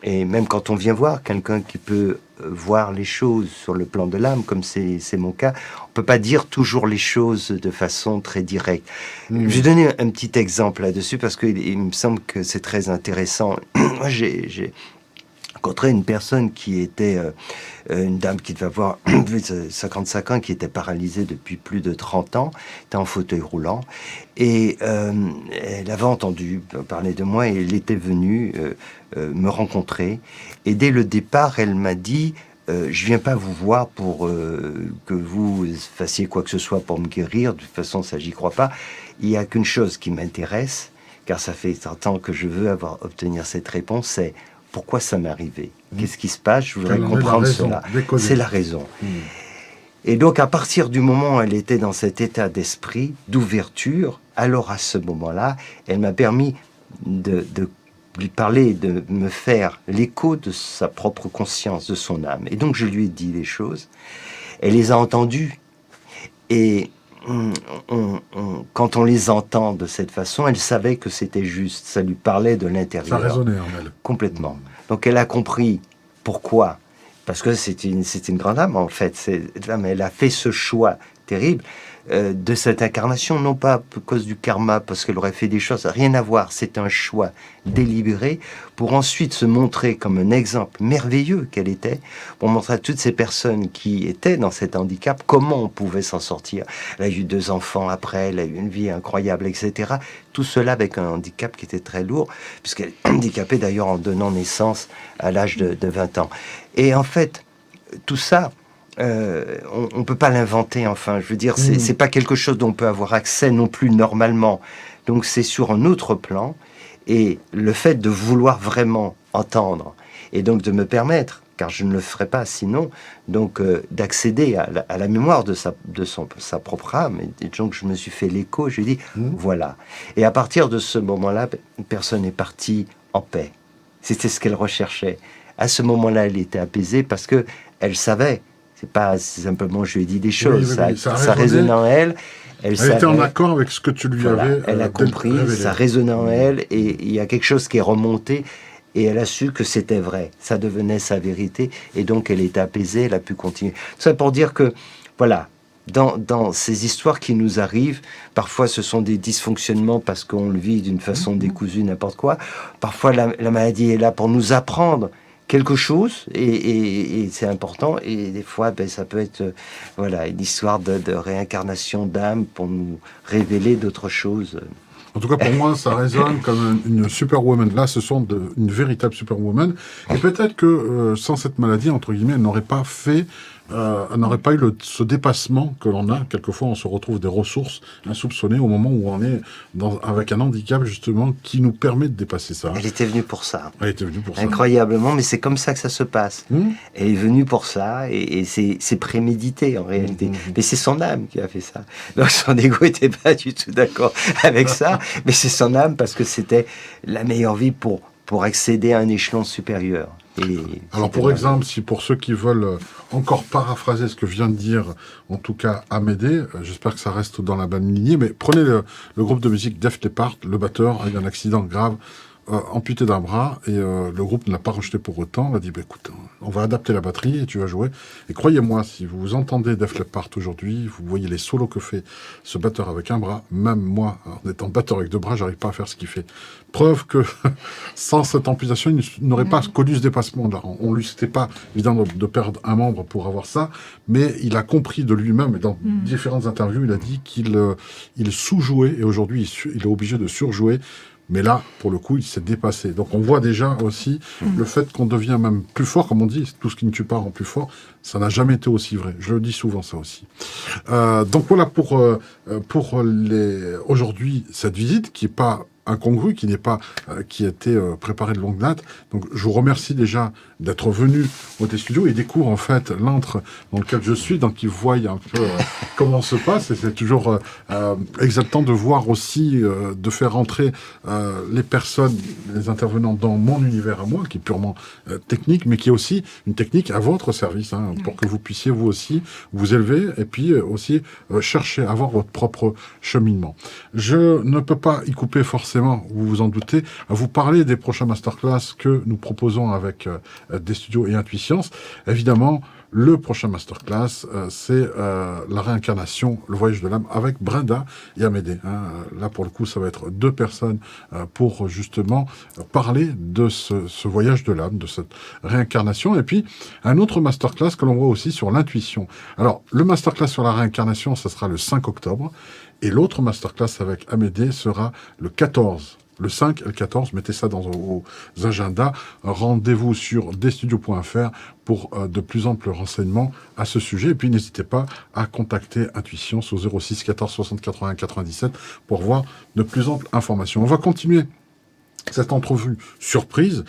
Et même quand on vient voir quelqu'un qui peut voir les choses sur le plan de l'âme, comme c'est mon cas, on peut pas dire toujours les choses de façon très directe. Je vais donner un petit exemple là-dessus, parce qu'il me semble que c'est très intéressant. Moi, j'ai rencontré une personne qui était une dame qui devait avoir 55 ans, qui était paralysée depuis plus de 30 ans, était en fauteuil roulant, et elle avait entendu parler de moi, et elle était venue me rencontrer, et dès le départ, elle m'a dit je viens pas vous voir pour que vous fassiez quoi que ce soit pour me guérir, de toute façon ça j'y crois pas, il y a qu'une chose qui m'intéresse, car ça fait 30 ans que je veux obtenir cette réponse, c'est pourquoi ça m'est arrivé? Qu'est-ce qui se passe? Je voudrais comprendre cela. C'est la raison. Et donc, à partir du moment où elle était dans cet état d'esprit, d'ouverture, alors à ce moment-là, elle m'a permis de lui parler, de me faire l'écho de sa propre conscience, de son âme. Et donc, je lui ai dit les choses. Elle les a entendues. Et quand on les entend de cette façon, elle savait que c'était juste. Ça lui parlait de l'intérieur. Ça résonnait en elle. Complètement. Donc elle a compris pourquoi. Parce que c'est une grande âme, en fait. Elle a fait ce choix terrible de cette incarnation, non pas à cause du karma, parce qu'elle aurait fait des choses, rien à voir. C'est un choix délibéré pour ensuite se montrer comme un exemple merveilleux qu'elle était, pour montrer à toutes ces personnes qui étaient dans cet handicap comment on pouvait s'en sortir. Elle a eu 2 enfants après, elle a eu une vie incroyable, etc. Tout cela avec un handicap qui était très lourd, puisqu'elle est handicapée d'ailleurs en donnant naissance à l'âge de 20 ans. Et en fait, tout ça, on ne peut pas l'inventer, enfin, je veux dire, c'est pas quelque chose dont on peut avoir accès non plus normalement. Donc c'est sur un autre plan, et le fait de vouloir vraiment entendre, et donc de me permettre, car je ne le ferais pas sinon, donc d'accéder à la mémoire de sa propre âme, et donc je me suis fait l'écho, je lui ai dit, voilà. Et à partir de ce moment-là, une personne est partie en paix. C'était ce qu'elle recherchait. À ce moment-là, elle était apaisée, parce que elle savait. C'est pas simplement je lui ai dit des choses, ça résonnait en elle. Elle était en accord avec ce que tu lui avais elle a compris, ça résonnait en elle, et il y a quelque chose qui est remonté, et elle a su que c'était vrai, ça devenait sa vérité, et donc elle était apaisée, elle a pu continuer. Tout ça pour dire que, voilà, dans ces histoires qui nous arrivent, parfois ce sont des dysfonctionnements parce qu'on le vit d'une façon décousue, n'importe quoi. Parfois la maladie est là pour nous apprendre quelque chose, et c'est important, et des fois ça peut être voilà, une histoire de réincarnation d'âme pour nous révéler d'autres choses. En tout cas, pour moi, ça résonne comme une superwoman. Là, ce sont une véritable superwoman. Et peut-être que sans cette maladie, entre guillemets, elle n'aurait pas eu ce dépassement que l'on a. Quelquefois, on se retrouve des ressources insoupçonnées au moment où on est avec un handicap, justement, qui nous permet de dépasser ça. Elle était venue pour ça. Elle était venue pour ça. Incroyablement, mais c'est comme ça que ça se passe. Elle est venue pour ça, et c'est prémédité, en réalité. Mais c'est son âme qui a fait ça. Donc, son ego n'était pas du tout d'accord avec ça, mais c'est son âme, parce que c'était la meilleure vie pour accéder à un échelon supérieur. Alors, pour exemple, pour ceux qui veulent encore paraphraser ce que vient de dire, en tout cas Amédée, j'espère que ça reste dans la bonne lignée, mais prenez le groupe de musique Def Leppard, le batteur a eu un accident grave, amputé d'un bras, et le groupe ne l'a pas rejeté pour autant. On a dit, écoute, on va adapter la batterie et tu vas jouer. Et croyez-moi, si vous entendez Def Leppard aujourd'hui, vous voyez les solos que fait ce batteur avec un bras. Même moi, en étant batteur avec 2 bras, j'arrive pas à faire ce qu'il fait. Preuve que sans cette amputation, il n'aurait pas connu ce dépassement-là. C'était pas évident de perdre un membre pour avoir ça, mais il a compris de lui-même, et dans différentes interviews, il a dit qu'il sous-jouait, et aujourd'hui, il est obligé de surjouer Mais là, pour le coup, il s'est dépassé. Donc on voit déjà aussi le fait qu'on devient même plus fort, comme on dit, tout ce qui ne tue pas rend plus fort, ça n'a jamais été aussi vrai. Je le dis souvent, ça aussi. Donc voilà pour aujourd'hui cette visite qui n'est pas incongrue, qui n'est pas qui a été préparée de longue date. Donc je vous remercie déjà d'être venu au T-Studio et découvre en fait l'antre dans lequel je suis, donc ils voient un peu comment se passe, et c'est toujours exaltant de voir aussi, de faire entrer les personnes, les intervenants dans mon univers à moi, qui est purement technique, mais qui est aussi une technique à votre service, hein, pour que vous puissiez vous aussi vous élever et puis aussi chercher à avoir votre propre cheminement. Je ne peux pas y couper forcément, vous vous en doutez, à vous parler des prochains masterclass que nous proposons avec des studios et Intuiscience. Évidemment, le prochain masterclass, c'est la réincarnation, le voyage de l'âme avec Brenda et Amédée. Hein. Là, pour le coup, ça va être 2 personnes pour justement parler de ce voyage de l'âme, de cette réincarnation. Et puis, un autre masterclass que l'on voit aussi sur l'intuition. Alors, le masterclass sur la réincarnation, ça sera le 5 octobre. Et l'autre masterclass avec Amédée sera le 14. Le 5 et le 14, mettez ça dans vos agendas. Rendez-vous sur desstudios.fr pour de plus amples renseignements à ce sujet. Et puis, n'hésitez pas à contacter Intuition au 06 14 60 81 97 pour voir de plus amples informations. On va continuer cette entrevue surprise,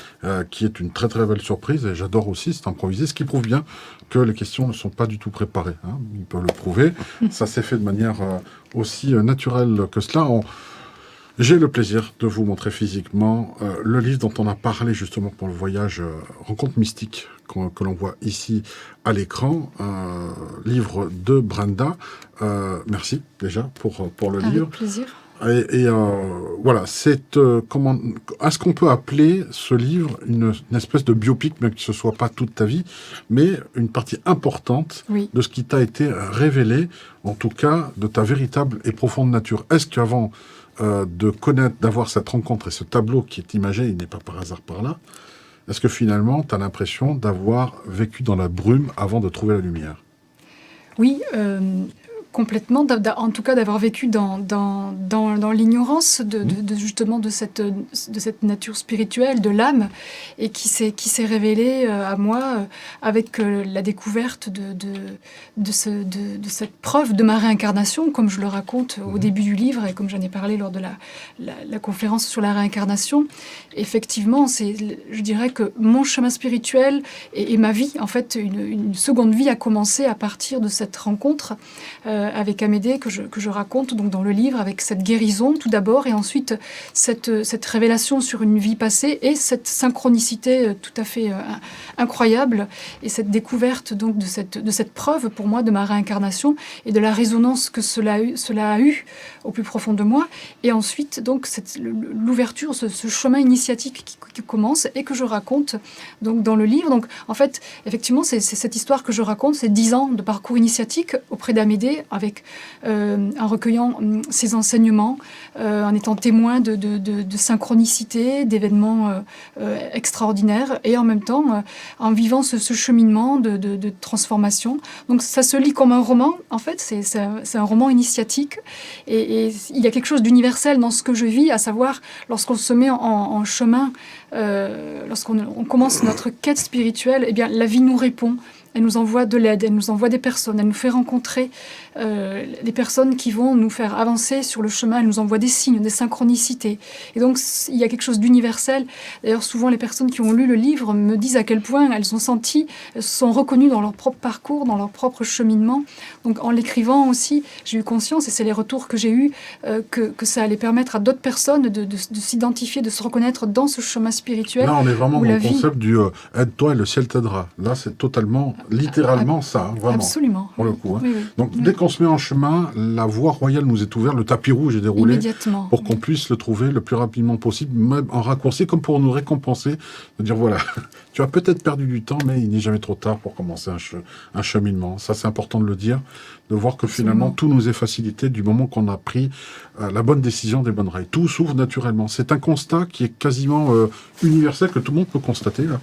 qui est une très très belle surprise, et j'adore aussi, c'est improvisé, ce qui prouve bien que les questions ne sont pas du tout préparées. Hein. Ils peuvent le prouver. Ça s'est fait de manière aussi naturelle que cela. J'ai le plaisir de vous montrer physiquement le livre dont on a parlé justement pour le voyage Rencontre mystique que l'on voit ici à l'écran, livre de Brenda. Merci déjà pour le livre. Avec plaisir. Et voilà, c'est comment est-ce qu'on peut appeler ce livre une espèce de biopic, même que ce soit pas toute ta vie, mais une partie importante de ce qui t'a été révélé, en tout cas de ta véritable et profonde nature. Est-ce qu'avant de connaître, d'avoir cette rencontre et ce tableau qui est imagé, il n'est pas par hasard par là, est-ce que finalement tu as l'impression d'avoir vécu dans la brume avant de trouver la lumière? Oui, complètement, en tout cas d'avoir vécu dans l'ignorance justement de cette nature spirituelle, de l'âme, et qui s'est révélée à moi avec la découverte de cette preuve de ma réincarnation, comme je le raconte au début du livre et comme j'en ai parlé lors de la conférence sur la réincarnation. Effectivement, je dirais que mon chemin spirituel et ma vie, en fait, une seconde vie a commencé à partir de cette rencontre avec Amédée que je raconte donc dans le livre, avec cette guérison tout d'abord, et ensuite cette révélation sur une vie passée et cette synchronicité tout à fait incroyable, et cette découverte donc de cette preuve pour moi de ma réincarnation et de la résonance que cela a eu au plus profond de moi, et ensuite donc l'ouverture, ce chemin initiatique qui commence et que je raconte donc dans le livre. Donc en fait, effectivement, c'est cette histoire que je raconte, c'est 10 ans de parcours initiatique auprès d'Amédée, en recueillant ses enseignements, en étant témoin de synchronicité, d'événements extraordinaires, et en même temps en vivant ce cheminement de transformation. Donc ça se lit comme un roman, en fait, c'est un roman initiatique, et il y a quelque chose d'universel dans ce que je vis, à savoir lorsqu'on se met en chemin, lorsqu'on commence notre quête spirituelle, eh bien la vie nous répond. Elle nous envoie de l'aide, elle nous envoie des personnes, elle nous fait rencontrer des personnes qui vont nous faire avancer sur le chemin, elle nous envoie des signes, des synchronicités. Et donc, il y a quelque chose d'universel. D'ailleurs, souvent, les personnes qui ont lu le livre me disent à quel point elles ont senti, elles se sont reconnues dans leur propre parcours, dans leur propre cheminement. Donc, en l'écrivant aussi, j'ai eu conscience, et c'est les retours que j'ai eus, que ça allait permettre à d'autres personnes de s'identifier, de se reconnaître dans ce chemin spirituel. Là, on est vraiment dans le concept du aide-toi et le ciel t'aidera. Là, c'est totalement... littéralement ça, hein, vraiment. Absolument. Pour le coup. Hein. Oui. Donc, dès qu'on se met en chemin, la voie royale nous est ouverte, le tapis rouge est déroulé immédiatement, pour qu'on puisse le trouver le plus rapidement possible, même en raccourci, comme pour nous récompenser, de dire voilà, tu as peut-être perdu du temps, mais il n'est jamais trop tard pour commencer un cheminement. Ça, c'est important de le dire, de voir que finalement, tout nous est facilité du moment qu'on a pris la bonne décision des bonnes rails. Tout s'ouvre naturellement. C'est un constat qui est quasiment universel, que tout le monde peut constater, là,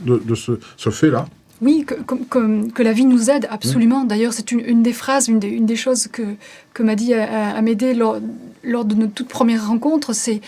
de ce fait-là. Oui, que la vie nous aide, absolument. D'ailleurs, c'est une des phrases, une des choses que m'a dit Amédée lors de notre toute première rencontre, c'est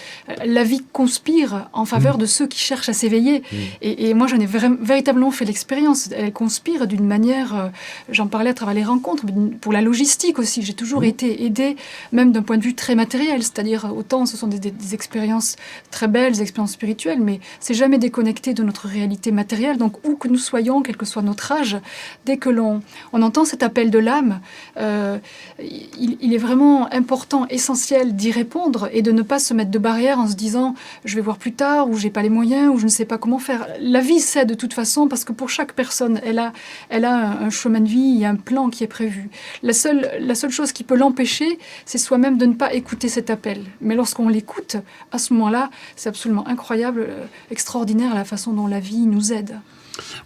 la vie conspire en faveur de ceux qui cherchent à s'éveiller. Et moi, j'en ai véritablement fait l'expérience. Elle conspire d'une manière, j'en parlais à travers les rencontres, mais pour la logistique aussi. J'ai toujours été aidée, même d'un point de vue très matériel, c'est-à-dire autant ce sont des expériences très belles, des expériences spirituelles, mais c'est jamais déconnecté de notre réalité matérielle. Donc, où que nous soyons, quel que soit notre âge, dès que l'on entend cet appel de l'âme, il est vraiment important, essentiel d'y répondre et de ne pas se mettre de barrière en se disant « je vais voir plus tard » ou « j'ai pas les moyens » ou « je ne sais pas comment faire ». La vie sait de toute façon parce que pour chaque personne, elle a un chemin de vie, il y a un plan qui est prévu. La seule chose qui peut l'empêcher, c'est soi-même de ne pas écouter cet appel. Mais lorsqu'on l'écoute, à ce moment-là, c'est absolument incroyable, extraordinaire la façon dont la vie nous aide.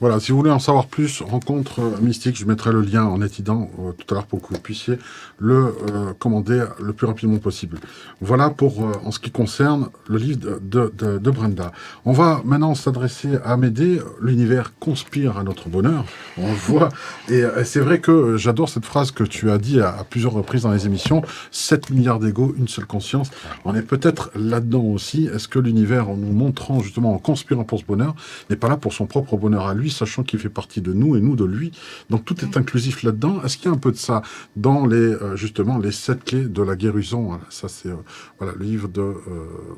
Voilà, si vous voulez en savoir plus, rencontre mystique, je mettrai le lien en étudiant tout à l'heure pour que vous puissiez le commander le plus rapidement possible. Voilà pour en ce qui concerne le livre de Brenda. On va maintenant s'adresser à Amédée. L'univers conspire à notre bonheur, on le voit. Et c'est vrai que j'adore cette phrase que tu as dit à plusieurs reprises dans les émissions. 7 milliards d'égos, une seule conscience. On est peut-être là-dedans aussi. Est-ce que l'univers, en nous montrant justement, en conspirant pour ce bonheur, n'est pas là pour son propre bonheur à lui, sachant qu'il fait partie de nous et nous de lui. Donc tout est inclusif là-dedans. Est-ce qu'il y a un peu de ça dans justement les 7 clés de la guérison? Ça c'est voilà le livre de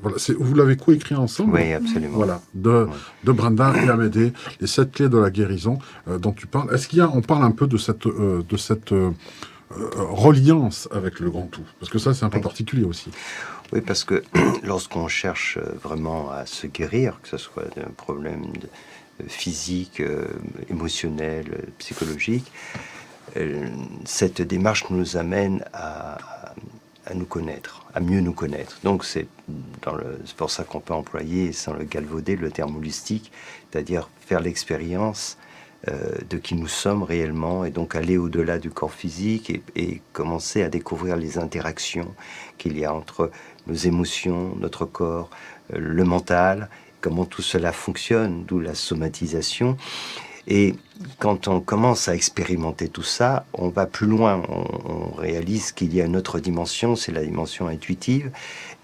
voilà, vous l'avez coécrit ensemble. Oui, absolument. Voilà, de Brenda et Amédée, les 7 clés de la guérison dont tu parles. Est-ce qu'il y a, on parle un peu de cette reliance avec le grand tout, parce que ça c'est un peu particulier aussi. Oui, parce que lorsqu'on cherche vraiment à se guérir, que ce soit d'un problème physique, émotionnel, psychologique, cette démarche nous amène à nous connaître, à mieux nous connaître. Donc c'est pour ça qu'on peut employer, sans le galvauder, le terme holistique, c'est-à-dire faire l'expérience de qui nous sommes réellement, et donc aller au-delà du corps physique et commencer à découvrir les interactions qu'il y a entre nos émotions, notre corps, le mental, comment tout cela fonctionne, d'où la somatisation. Et quand on commence à expérimenter tout ça, on va plus loin, on réalise qu'il y a une autre dimension, c'est la dimension intuitive.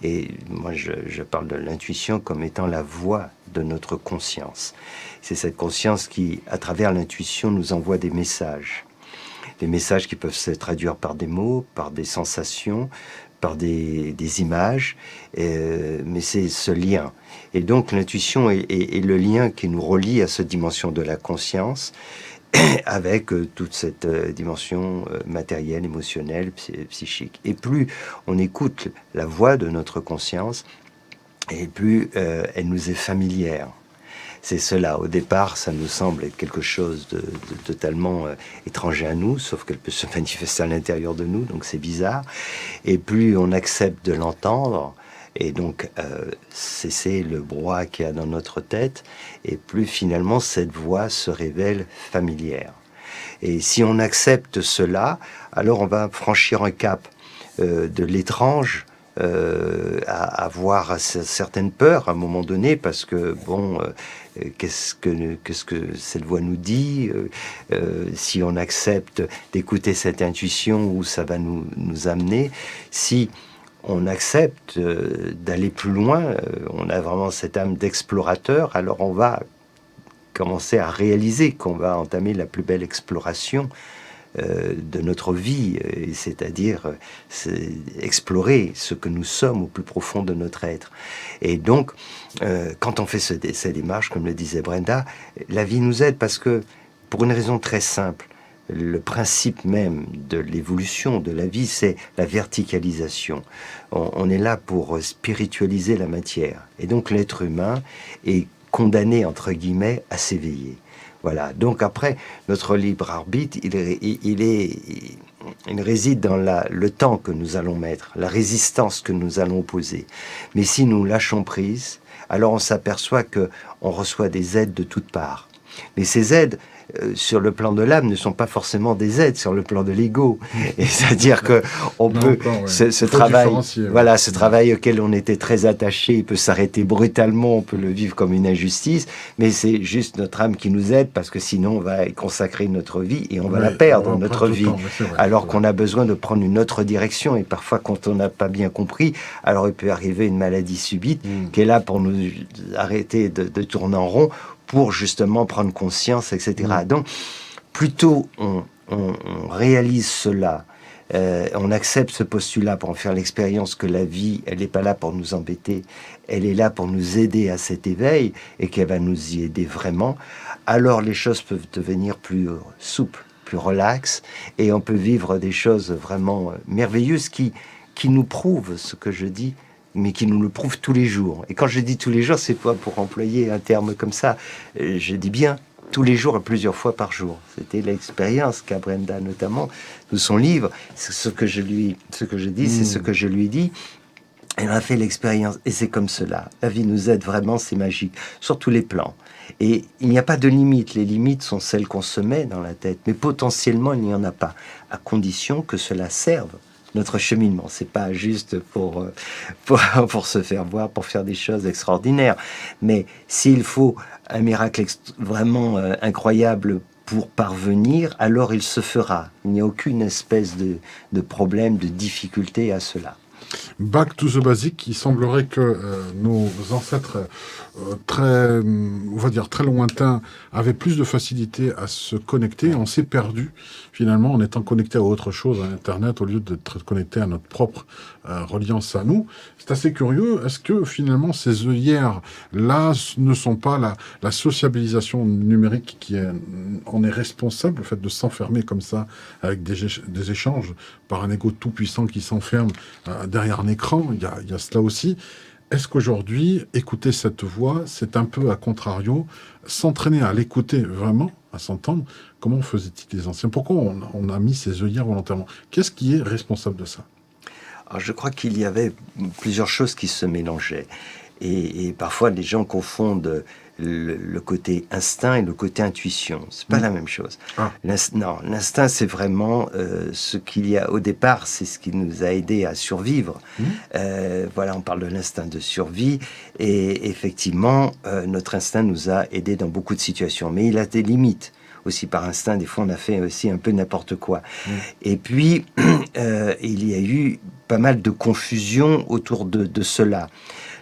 Et moi, je parle de l'intuition comme étant la voix de notre conscience. C'est cette conscience qui, à travers l'intuition, nous envoie des messages. Des messages qui peuvent se traduire par des mots, par des sensations, par des images, mais c'est ce lien. Et donc l'intuition est le lien qui nous relie à cette dimension de la conscience, avec toute cette dimension matérielle, émotionnelle, psychique. Et plus on écoute la voix de notre conscience, et plus elle nous est familière. C'est cela. Au départ, ça nous semble être quelque chose de totalement étranger à nous, sauf qu'elle peut se manifester à l'intérieur de nous, donc c'est bizarre. Et plus on accepte de l'entendre, et donc cesser le brouhaha qu'il y a dans notre tête, et plus finalement cette voix se révèle familière. Et si on accepte cela, alors on va franchir un cap de l'étrange, à avoir certaines peurs à un moment donné, parce que bon, qu'est-ce que cette voix nous dit, si on accepte d'écouter cette intuition, où ça va nous amener, si on accepte d'aller plus loin, on a vraiment cette âme d'explorateur, alors on va commencer à réaliser qu'on va entamer la plus belle exploration de notre vie, c'est-à-dire explorer ce que nous sommes au plus profond de notre être. Et donc, quand on fait cette démarche, comme le disait Brenda, la vie nous aide parce que, pour une raison très simple, le principe même de l'évolution de la vie, c'est la verticalisation. On est là pour spiritualiser la matière. Et donc l'être humain est condamné, entre guillemets, à s'éveiller. Voilà. Donc après, notre libre arbitre, il réside dans le temps que nous allons mettre, la résistance que nous allons opposer. Mais si nous lâchons prise, alors on s'aperçoit qu'on reçoit des aides de toutes parts. Mais ces aides, sur le plan de l'âme, ne sont pas forcément des aides sur le plan de l'ego. Et c'est-à-dire que on peut ce travail, voilà, ce travail auquel on était très attaché, il peut s'arrêter brutalement, on peut le vivre comme une injustice, mais c'est juste notre âme qui nous aide, parce que sinon on va y consacrer notre vie et on va la perdre, notre vie, alors qu'on a besoin de prendre une autre direction. Et parfois, quand on n'a pas bien compris, alors il peut arriver une maladie subite qui est là pour nous arrêter de tourner en rond, pour justement prendre conscience, etc. Donc, plutôt on réalise cela, on accepte ce postulat pour en faire l'expérience que la vie, elle n'est pas là pour nous embêter, elle est là pour nous aider à cet éveil, et qu'elle va nous y aider vraiment, alors les choses peuvent devenir plus souples, plus relaxes, et on peut vivre des choses vraiment merveilleuses qui nous prouvent ce que je dis, mais qui nous le prouve tous les jours. Et quand je dis tous les jours, c'est pas pour employer un terme comme ça. Je dis bien tous les jours et plusieurs fois par jour. C'était l'expérience qu'a Brenda notamment de son livre. C'est ce que je dis, c'est ce que je lui dis. Elle a fait l'expérience, et c'est comme cela. La vie nous aide vraiment, c'est magique, sur tous les plans. Et il n'y a pas de limites. Les limites sont celles qu'on se met dans la tête, mais potentiellement il n'y en a pas, à condition que cela serve notre cheminement. C'est pas juste pour se faire voir, pour faire des choses extraordinaires. Mais s'il faut un miracle vraiment incroyable pour parvenir, alors il se fera. Il n'y a aucune espèce de problème, de difficulté à cela. Back to the basic, il semblerait que nos ancêtres très lointains avaient plus de facilité à se connecter. On s'est perdu finalement en étant connecté à autre chose, à Internet, au lieu d'être connecté à notre propre reliance à nous. C'est assez curieux. Est-ce que finalement ces œillères-là ne sont pas la sociabilisation numérique qui en est responsable, le fait de s'enfermer comme ça avec des échanges par un ego tout-puissant qui s'enferme derrière un écran? Il y a cela aussi. Est-ce qu'aujourd'hui, écouter cette voix, c'est un peu à contrario, s'entraîner à l'écouter vraiment, à s'entendre? Comment faisaient-ils les anciens? Pourquoi on a mis ces œillères volontairement? Qu'est-ce qui est responsable de ça? Alors, je crois qu'il y avait plusieurs choses qui se mélangeaient. Et parfois, les gens confondent le côté instinct et le côté intuition. C'est pas la même chose. Non, l'instinct, c'est vraiment ce qu'il y a au départ, c'est ce qui nous a aidé à survivre. Voilà, on parle de l'instinct de survie, et effectivement, notre instinct nous a aidés dans beaucoup de situations, mais il a des limites. Aussi par instinct, des fois on a fait aussi un peu n'importe quoi. Et puis, il y a eu pas mal de confusion autour de cela.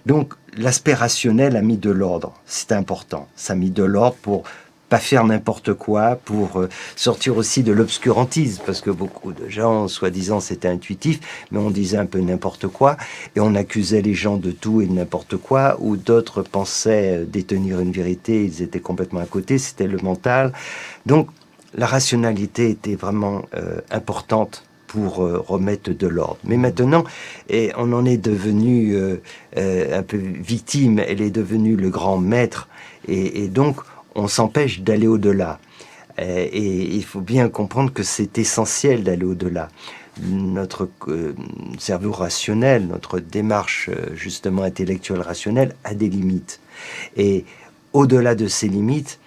Donc, l'aspect rationnel a mis de l'ordre. C'est important. Ça a mis de l'ordre pour pas faire n'importe quoi, pour sortir aussi de l'obscurantisme, parce que beaucoup de gens, soi-disant, c'était intuitif, mais on disait un peu n'importe quoi, et on accusait les gens de tout et de n'importe quoi, ou d'autres pensaient détenir une vérité, ils étaient complètement à côté, c'était le mental. Donc, la rationalité était vraiment importante pour remettre de l'ordre. Mais maintenant, on en est devenu un peu victime, elle est devenue le grand maître, et donc on s'empêche d'aller au-delà. Et il faut bien comprendre que c'est essentiel d'aller au-delà. Notre cerveau rationnel, notre démarche justement intellectuelle rationnelle a des limites. Et au-delà de ces limites,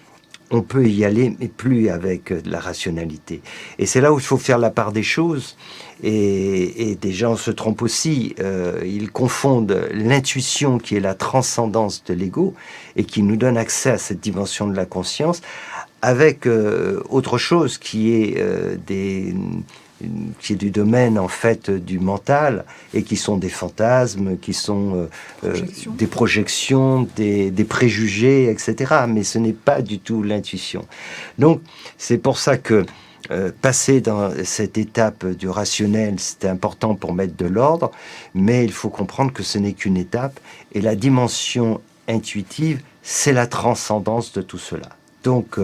on peut y aller, mais plus avec de la rationalité. Et c'est là où il faut faire la part des choses. Et des gens se trompent aussi. Ils confondent l'intuition, qui est la transcendance de l'ego, et qui nous donne accès à cette dimension de la conscience, avec autre chose qui est du domaine en fait du mental, et qui sont des fantasmes, qui sont des projections, des préjugés, etc. Mais ce n'est pas du tout l'intuition. Donc c'est pour ça que passer dans cette étape du rationnel, c'est important pour mettre de l'ordre, mais il faut comprendre que ce n'est qu'une étape, et la dimension intuitive, c'est la transcendance de tout cela. Donc,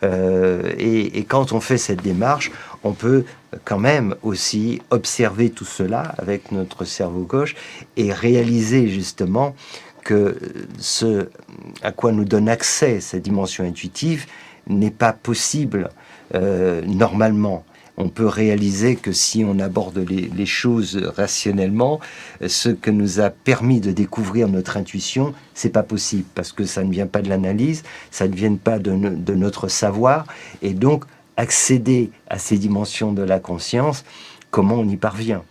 et quand on fait cette démarche, on peut quand même aussi observer tout cela avec notre cerveau gauche et réaliser justement que ce à quoi nous donne accès cette dimension intuitive n'est pas possible normalement. on peut réaliser que si on aborde les choses rationnellement, ce que nous a permis de découvrir notre intuition, c'est pas possible, parce que ça ne vient pas de l'analyse, ça ne vient pas de notre savoir, et donc accéder à ces dimensions de la conscience, comment on y parvient?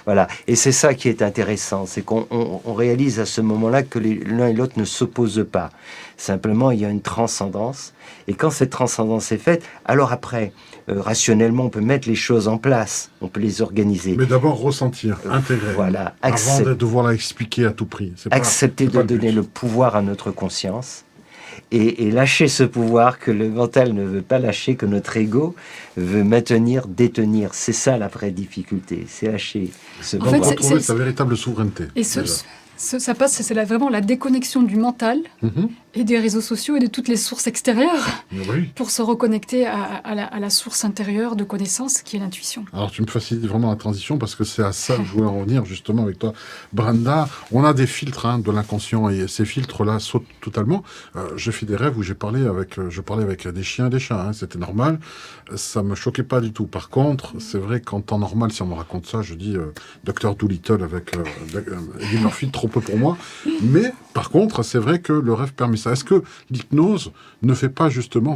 Voilà. Et c'est ça qui est intéressant, c'est qu'on réalise à ce moment-là que l'un et l'autre ne s'opposent pas. Simplement, il y a une transcendance. Et quand cette transcendance est faite, alors après, rationnellement, on peut mettre les choses en place, on peut les organiser. Mais d'abord ressentir, intégrer. Voilà. Avant de devoir l'expliquer à tout prix. Accepter de donner le pouvoir à notre conscience. Et lâcher ce pouvoir que le mental ne veut pas lâcher, que notre ego veut maintenir, détenir. C'est ça la vraie difficulté, c'est lâcher ce pouvoir. Donc retrouver sa véritable souveraineté. Et ça passe, c'est vraiment la déconnexion du mental et des réseaux sociaux et de toutes les sources extérieures pour se reconnecter à la source intérieure de connaissance qui est l'intuition. Alors tu me facilites vraiment la transition parce que c'est à ça que je voulais en revenir justement avec toi, Brenda. On a des filtres de l'inconscient et ces filtres-là sautent totalement. J'ai fait des rêves où je parlais avec des chiens et des chats. C'était normal, ça me choquait pas du tout. Par contre, c'est vrai qu'en temps normal, si on me raconte ça, je dis Dr Dolittle avec Eddie Murphy, trop peu pour moi. Mais par contre, c'est vrai que le rêve permet ça. Est-ce que l'hypnose ne fait pas justement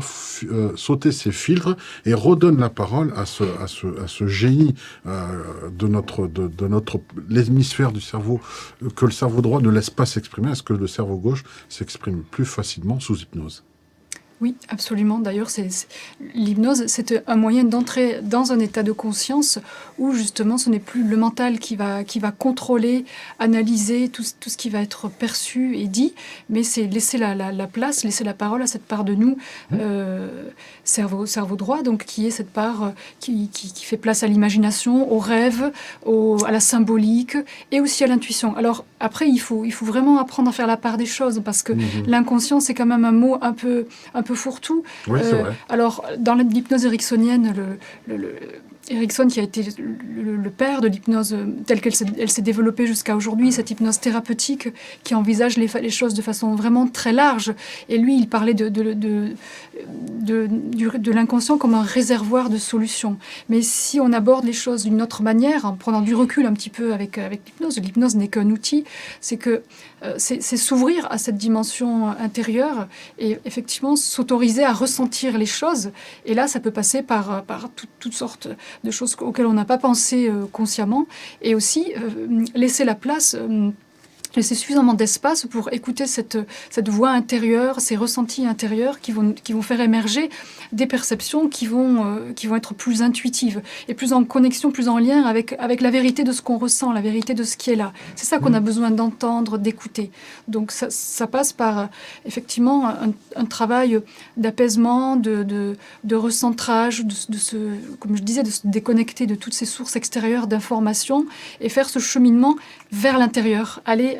sauter ces filtres et redonne la parole à ce génie de notre l'hémisphère du cerveau que le cerveau droit ne laisse pas s'exprimer? Est-ce que le cerveau gauche s'exprime plus facilement sous hypnose? Oui, absolument. D'ailleurs, l'hypnose, c'est un moyen d'entrer dans un état de conscience où justement ce n'est plus le mental qui va contrôler, analyser tout ce qui va être perçu et dit, mais c'est laisser la place, laisser la parole à cette part de nous, cerveau droit, donc qui est cette part qui fait place à l'imagination, au rêve, à la symbolique et aussi à l'intuition. Alors après, il faut vraiment apprendre à faire la part des choses parce que l'inconscient, c'est quand même un mot un peu fourre-tout. Oui, c'est vrai. Alors, dans l'hypnose ericksonienne, Erickson, qui a été le père de l'hypnose telle qu'elle s'est développée jusqu'à aujourd'hui, cette hypnose thérapeutique qui envisage les choses de façon vraiment très large. Et lui, il parlait de l'inconscient comme un réservoir de solutions. Mais si on aborde les choses d'une autre manière, en prenant du recul un petit peu avec l'hypnose n'est qu'un outil, c'est s'ouvrir à cette dimension intérieure et effectivement s'autoriser à ressentir les choses. Et là, ça peut passer par toutes sortes de choses auxquelles on n'a pas pensé consciemment, et aussi laisser la place, laisser suffisamment d'espace pour écouter cette voix intérieure, ces ressentis intérieurs qui vont faire émerger des perceptions qui vont être plus intuitives et plus en connexion, plus en lien avec la vérité de ce qu'on ressent, la vérité de ce qui est là. C'est ça qu'on a besoin d'entendre, d'écouter. Donc ça passe par effectivement un travail d'apaisement, de recentrage, comme je disais, de se déconnecter de toutes ces sources extérieures d'informations et faire ce cheminement vers l'intérieur, aller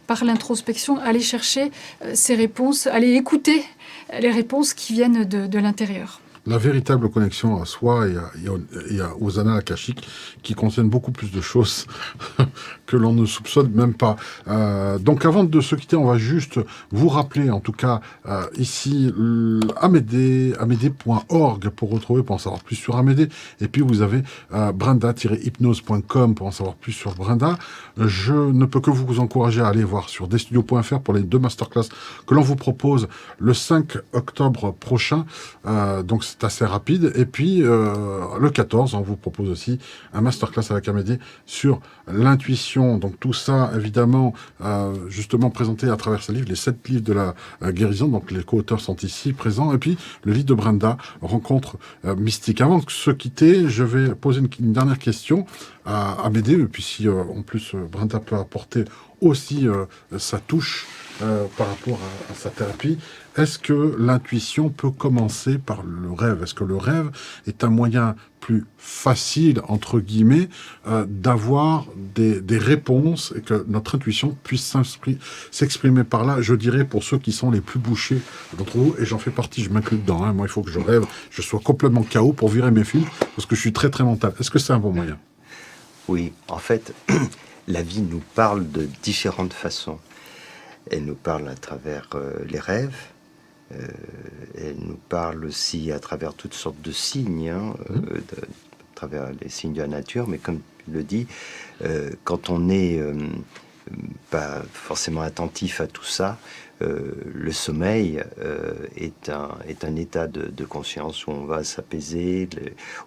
par l'introspection, aller chercher ces réponses, aller écouter les réponses qui viennent de l'intérieur. La véritable connexion à soi et aux annales akashiques qui contiennent beaucoup plus de choses que l'on ne soupçonne même pas. Donc avant de se quitter, on va juste vous rappeler, en tout cas ici, amédée.org pour en savoir plus sur Amédée. Et puis vous avez brenda-hypnose.com pour en savoir plus sur Brenda. Je ne peux que vous encourager à aller voir sur destudios.fr pour les 2 masterclass que l'on vous propose le 5 octobre prochain. Donc c'est assez rapide. Et puis, le 14, on vous propose aussi un masterclass avec Amédée sur l'intuition. Donc, tout ça, évidemment, justement présenté à travers ses livres, les 7 livres de la guérison. Donc, les co-auteurs sont ici présents. Et puis, le livre de Brenda, Rencontre mystique. Avant de se quitter, je vais poser une dernière question à Amédée. Et puis, si, en plus, Brenda peut apporter aussi sa touche par rapport à sa thérapie. Est-ce que l'intuition peut commencer par le rêve? Est-ce que le rêve est un moyen plus facile, entre guillemets, d'avoir des réponses et que notre intuition puisse s'exprimer par là? Je dirais pour ceux qui sont les plus bouchés d'entre vous, et j'en fais partie, je m'inclus dedans. Moi, il faut que je rêve, je sois complètement KO pour virer mes fils, parce que je suis très, très mental. Est-ce que c'est un bon moyen? Oui, en fait, la vie nous parle de différentes façons. Elle nous parle à travers les rêves, Elle nous parle aussi à travers toutes sortes de signes, à travers les signes de la nature, mais comme tu le dis, quand on n'est pas forcément attentif à tout ça, le sommeil est un état de conscience où on va s'apaiser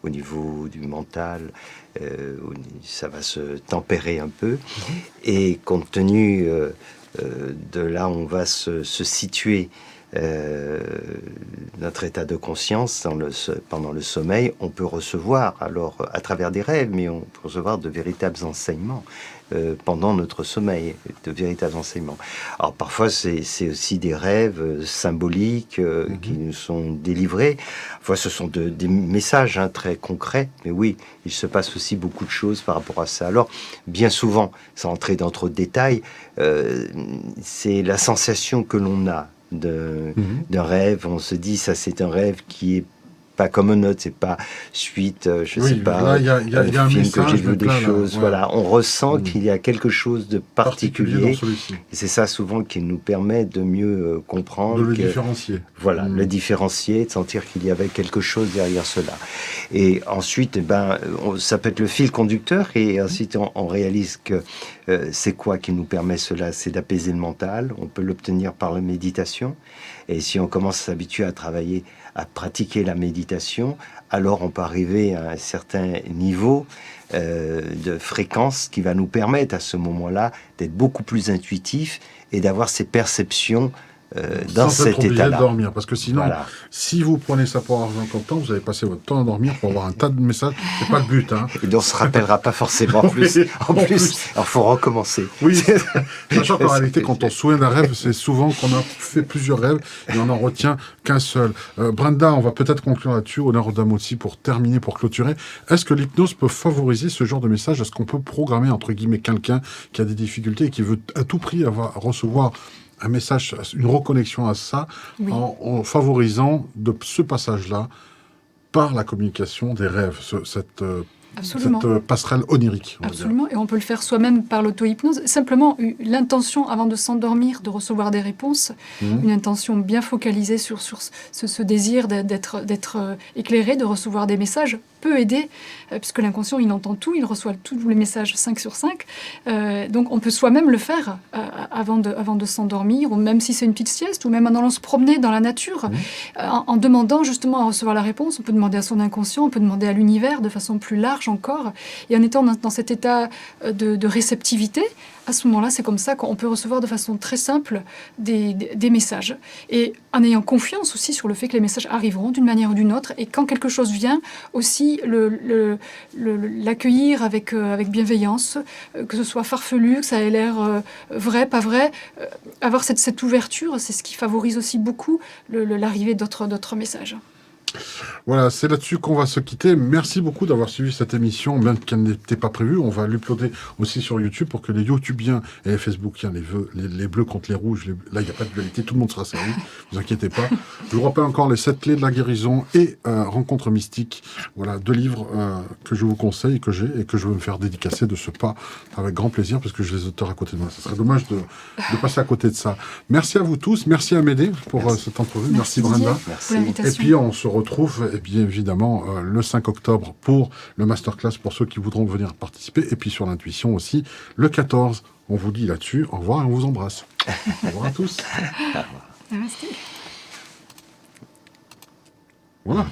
au niveau du mental, ça va se tempérer un peu, et compte tenu de là où on va se situer, notre état de conscience pendant le sommeil, on peut recevoir, alors à travers des rêves, mais on peut recevoir de véritables enseignements pendant notre sommeil, de véritables enseignements. Alors parfois c'est aussi des rêves symboliques qui nous sont délivrés. Parfois ce sont des messages très concrets, mais oui, il se passe aussi beaucoup de choses par rapport à ça. Alors bien souvent, sans entrer dans trop de détails, c'est la sensation que l'on a d'un rêve. On se dit, ça c'est un rêve qui est pas comme un autre, c'est pas suite, je sais pas, là, y a un film message, que j'ai vu des là, choses. ouais. Voilà, on ressent qu'il y a quelque chose de particulier. dans celui-ci. Et c'est ça souvent qui nous permet de mieux comprendre. De le différencier. Voilà, le différencier, de sentir qu'il y avait quelque chose derrière cela. Et ensuite, ça peut être le fil conducteur, et ensuite on réalise que c'est quoi qui nous permet cela? C'est d'apaiser le mental. On peut l'obtenir par la méditation. Et si on commence à s'habituer à travailler, à pratiquer la méditation, alors on peut arriver à un certain niveau de fréquence qui va nous permettre à ce moment-là d'être beaucoup plus intuitif et d'avoir ces perceptions dans sans être cet obligé état-là. de dormir, parce que sinon, Voilà. si vous prenez ça pour argent comptant, vous allez passer votre temps à dormir pour avoir un tas de messages. C'est pas le but, hein. Et donc on se rappellera pas forcément plus. Oui, En plus, alors faut recommencer. Oui, sachant qu'en réalité, quand on se souvient d'un rêve, c'est souvent qu'on a fait plusieurs rêves et on n'en retient qu'un seul. Brenda, on va peut-être conclure là-dessus, honneur aux dames aussi, pour terminer, pour clôturer. Est-ce que l'hypnose peut favoriser ce genre de message? Est-ce qu'on peut programmer, entre guillemets, quelqu'un qui a des difficultés et qui veut à tout prix recevoir un message, une reconnexion à ça, Oui. en favorisant de ce passage-là par la communication des rêves, cette Absolument. passerelle onirique. On va dire. Absolument, et on peut le faire soi-même par l'auto-hypnose. Simplement, l'intention avant de s'endormir, de recevoir des réponses, une intention bien focalisée sur ce désir d'être éclairé, de recevoir des messages, peut aider, puisque l'inconscient, il entend tout, il reçoit tous les messages 5 sur 5. Donc on peut soi-même le faire avant de s'endormir, ou même si c'est une petite sieste, ou même en allant se promener dans la nature, en demandant justement à recevoir la réponse. On peut demander à son inconscient, on peut demander à l'univers de façon plus large encore, et en étant dans cet état de réceptivité, à ce moment-là, c'est comme ça qu'on peut recevoir de façon très simple des messages. Et en ayant confiance aussi sur le fait que les messages arriveront d'une manière ou d'une autre, et quand quelque chose vient, aussi l'accueillir avec bienveillance, que ce soit farfelu, que ça ait l'air vrai, pas vrai. Avoir cette ouverture, c'est ce qui favorise aussi beaucoup l'arrivée d'autres messages. Voilà, c'est là-dessus qu'on va se quitter. Merci beaucoup d'avoir suivi cette émission, même qu'elle n'était pas prévue. On va l'uploader aussi sur YouTube pour que les YouTubiens et les Facebookiens, les bleus contre les rouges, là, il n'y a pas de dualité, tout le monde sera servi, ne vous inquiétez pas. Je vous rappelle encore les 7 clés de la guérison et Rencontre mystique. Voilà, 2 livres que je vous conseille et que je veux me faire dédicacer de ce pas avec grand plaisir, parce que j'ai les auteurs à côté de moi. Ce serait dommage de passer à côté de ça. Merci à vous tous. Merci à Médée pour cette entrevue. Merci Brenda. Pour l'invitation. Et puis on se retrouve bien évidemment le 5 octobre pour le masterclass pour ceux qui voudront venir participer, et puis sur l'intuition aussi le 14. On vous dit là-dessus au revoir et on vous embrasse. Au revoir à tous. Namaste. Voilà.